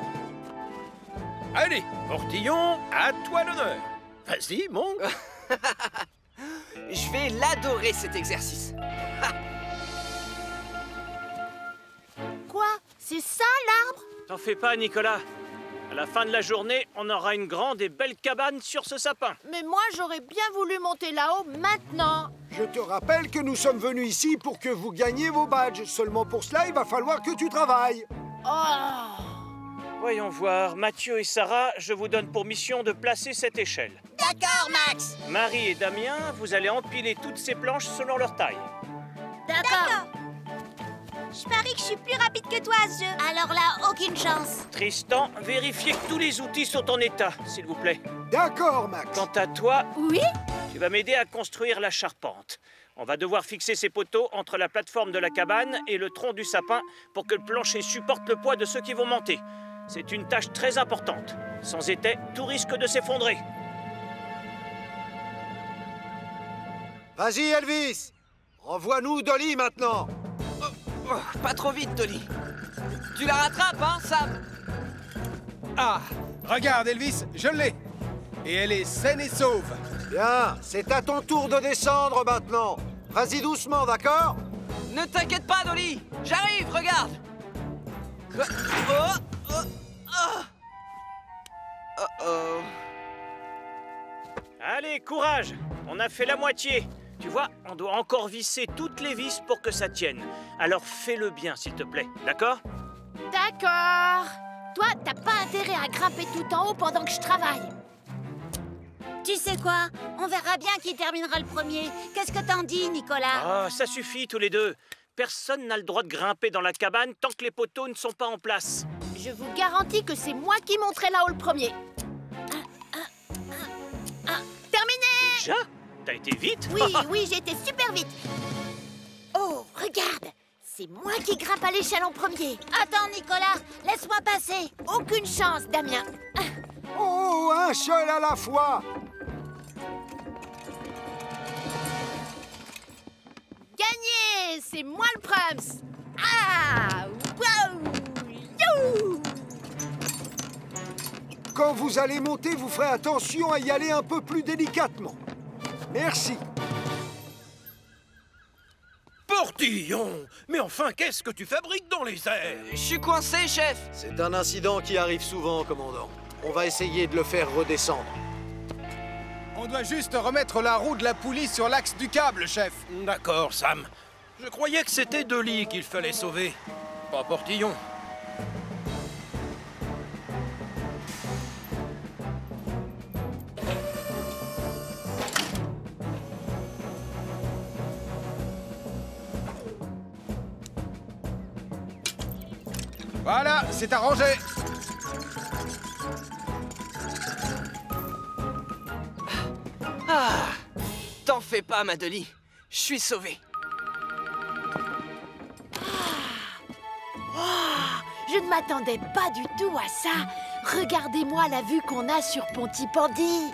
Allez, Portillon, à toi l'honneur. Vas-y, monte. Je vais l'adorer, cet exercice. Quoi? C'est ça, l'arbre? T'en fais pas, Nicolas. À la fin de la journée, on aura une grande et belle cabane sur ce sapin. Mais moi, j'aurais bien voulu monter là-haut maintenant. Je te rappelle que nous sommes venus ici pour que vous gagniez vos badges. Seulement pour cela, il va falloir que tu travailles. Oh! Voyons voir, Mathieu et Sarah, je vous donne pour mission de placer cette échelle. D'accord, Max. Marie et Damien, vous allez empiler toutes ces planches selon leur taille. D'accord. Je parie que je suis plus rapide que toi à ce jeu. Alors là, aucune chance. Tristan, vérifiez que tous les outils sont en état, s'il vous plaît. D'accord, Max. Quant à toi, Oui? tu vas m'aider à construire la charpente. On va devoir fixer ces poteaux entre la plateforme de la cabane et le tronc du sapin pour que le plancher supporte le poids de ceux qui vont monter. C'est une tâche très importante. Sans étai, tout risque de s'effondrer. Vas-y, Elvis! Envoie-nous Dolly maintenant! Pas trop vite, Dolly. Tu la rattrapes, hein, Sam? Ah, regarde, Elvis, je l'ai. Et elle est saine et sauve. Bien, c'est à ton tour de descendre maintenant. Vas-y doucement, d'accord? Ne t'inquiète pas, Dolly. J'arrive, regarde. Allez, courage! On a fait la moitié. Tu vois, on doit encore visser toutes les vis pour que ça tienne. Alors fais-le bien, s'il te plaît, d'accord? D'accord. Toi, t'as pas intérêt à grimper tout en haut pendant que je travaille. Tu sais quoi? On verra bien qui terminera le premier. Qu'est-ce que t'en dis, Nicolas? Ah, ça suffit tous les deux. Personne n'a le droit de grimper dans la cabane tant que les poteaux ne sont pas en place. Je vous garantis que c'est moi qui monterai là-haut le premier. Terminé! Déjà? T'as été vite? Oui, j'ai été super vite. Oh, regarde! C'est moi qui grimpe à l'échelle en premier. Attends, Nicolas, laisse-moi passer. Aucune chance, Damien. Oh, un seul à la fois! Gagné! C'est moi le Prums! Ah! Wow! You! Quand vous allez monter, vous ferez attention à y aller un peu plus délicatement. Merci. Portillon! Mais enfin, qu'est-ce que tu fabriques dans les airs? Je suis coincé, chef. C'est un incident qui arrive souvent, commandant. On va essayer de le faire redescendre. On doit juste remettre la roue de la poulie sur l'axe du câble, chef. D'accord, Sam. Je croyais que c'était Dolly qu'il fallait sauver, pas Portillon. Voilà, c'est arrangé. Ah, t'en fais pas, ma Dolly. Je suis sauvé. Je ne m'attendais pas du tout à ça. Regardez-moi la vue qu'on a sur Pontypandy.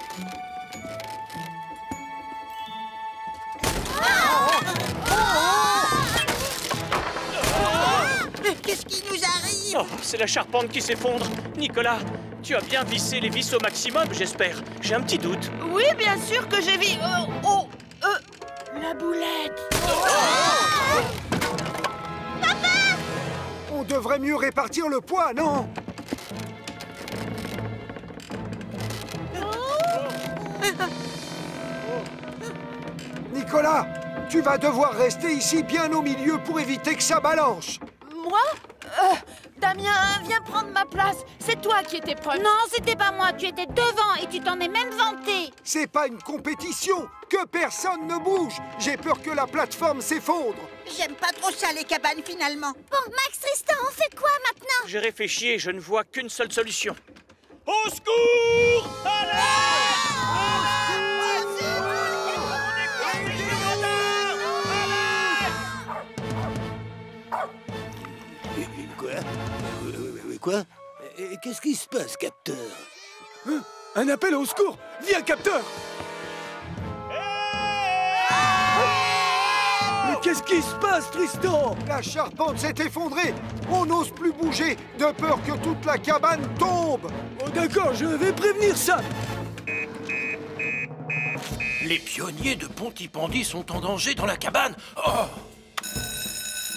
Qu'est-ce qui nous arrive? Oh, c'est la charpente qui s'effondre. Nicolas, tu as bien vissé les vis au maximum, j'espère. J'ai un petit doute. Oui, bien sûr que j'ai vu... la boulette. On devrait mieux répartir le poids, non? Nicolas, tu vas devoir rester ici bien au milieu pour éviter que ça balance. Moi? Damien, viens prendre ma place. C'est toi qui étais proche. Non, c'était pas moi. Tu étais devant et tu t'en es même vanté. C'est pas une compétition. Que personne ne bouge. J'ai peur que la plateforme s'effondre. J'aime pas trop ça, les cabanes, finalement. Bon, Max, Tristan, on fait quoi maintenant? J'ai réfléchi et je ne vois qu'une seule solution. Au secours! Quoi? Qu'est-ce qui se passe, capteur? Hein? Un appel au secours! Viens, capteur! Mais qu'est-ce qui se passe, Tristan? La charpente s'est effondrée! On n'ose plus bouger, de peur que toute la cabane tombe! Oh, d'accord, je vais prévenir ça! Les pionniers de Pontypandy sont en danger dans la cabane. Oh!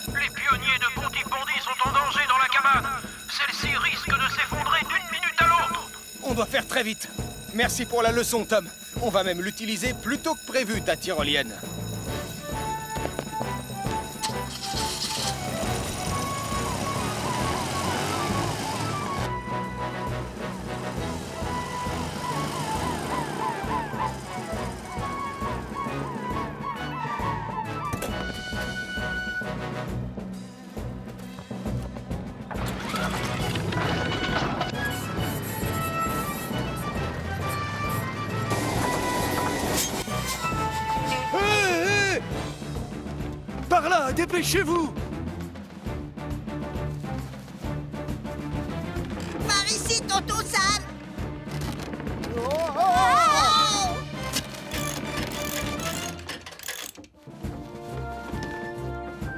Les pionniers de Pontypandy sont en danger dans la cabane. Celle-ci risque de s'effondrer d'une minute à l'autre. On doit faire très vite. Merci pour la leçon, Tom. On va même l'utiliser plus tôt que prévu, ta tyrolienne. dépêchez-vous! Par ici, tonton Sam.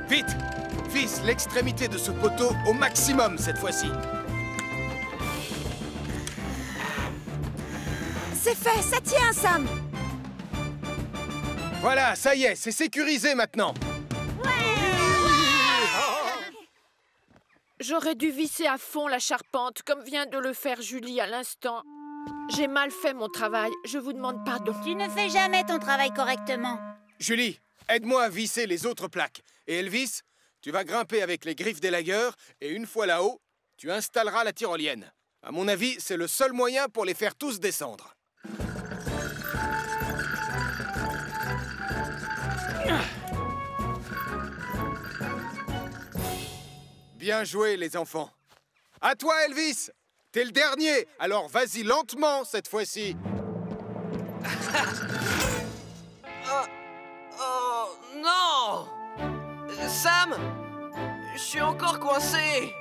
Vite! Visse l'extrémité de ce poteau au maximum cette fois-ci. C'est fait, ça tient, Sam. Voilà, ça y est, c'est sécurisé maintenant. J'aurais dû visser à fond la charpente, comme vient de le faire Julie à l'instant. J'ai mal fait mon travail, je vous demande pardon. Tu ne fais jamais ton travail correctement. Julie, aide-moi à visser les autres plaques. Et Elvis, tu vas grimper avec les griffes d'élagueur et une fois là-haut, tu installeras la tyrolienne. À mon avis, c'est le seul moyen pour les faire tous descendre. Bien joué, les enfants. À toi, Elvis. T'es le dernier, alors vas-y lentement cette fois-ci. Oh non! Sam! Je suis encore coincé!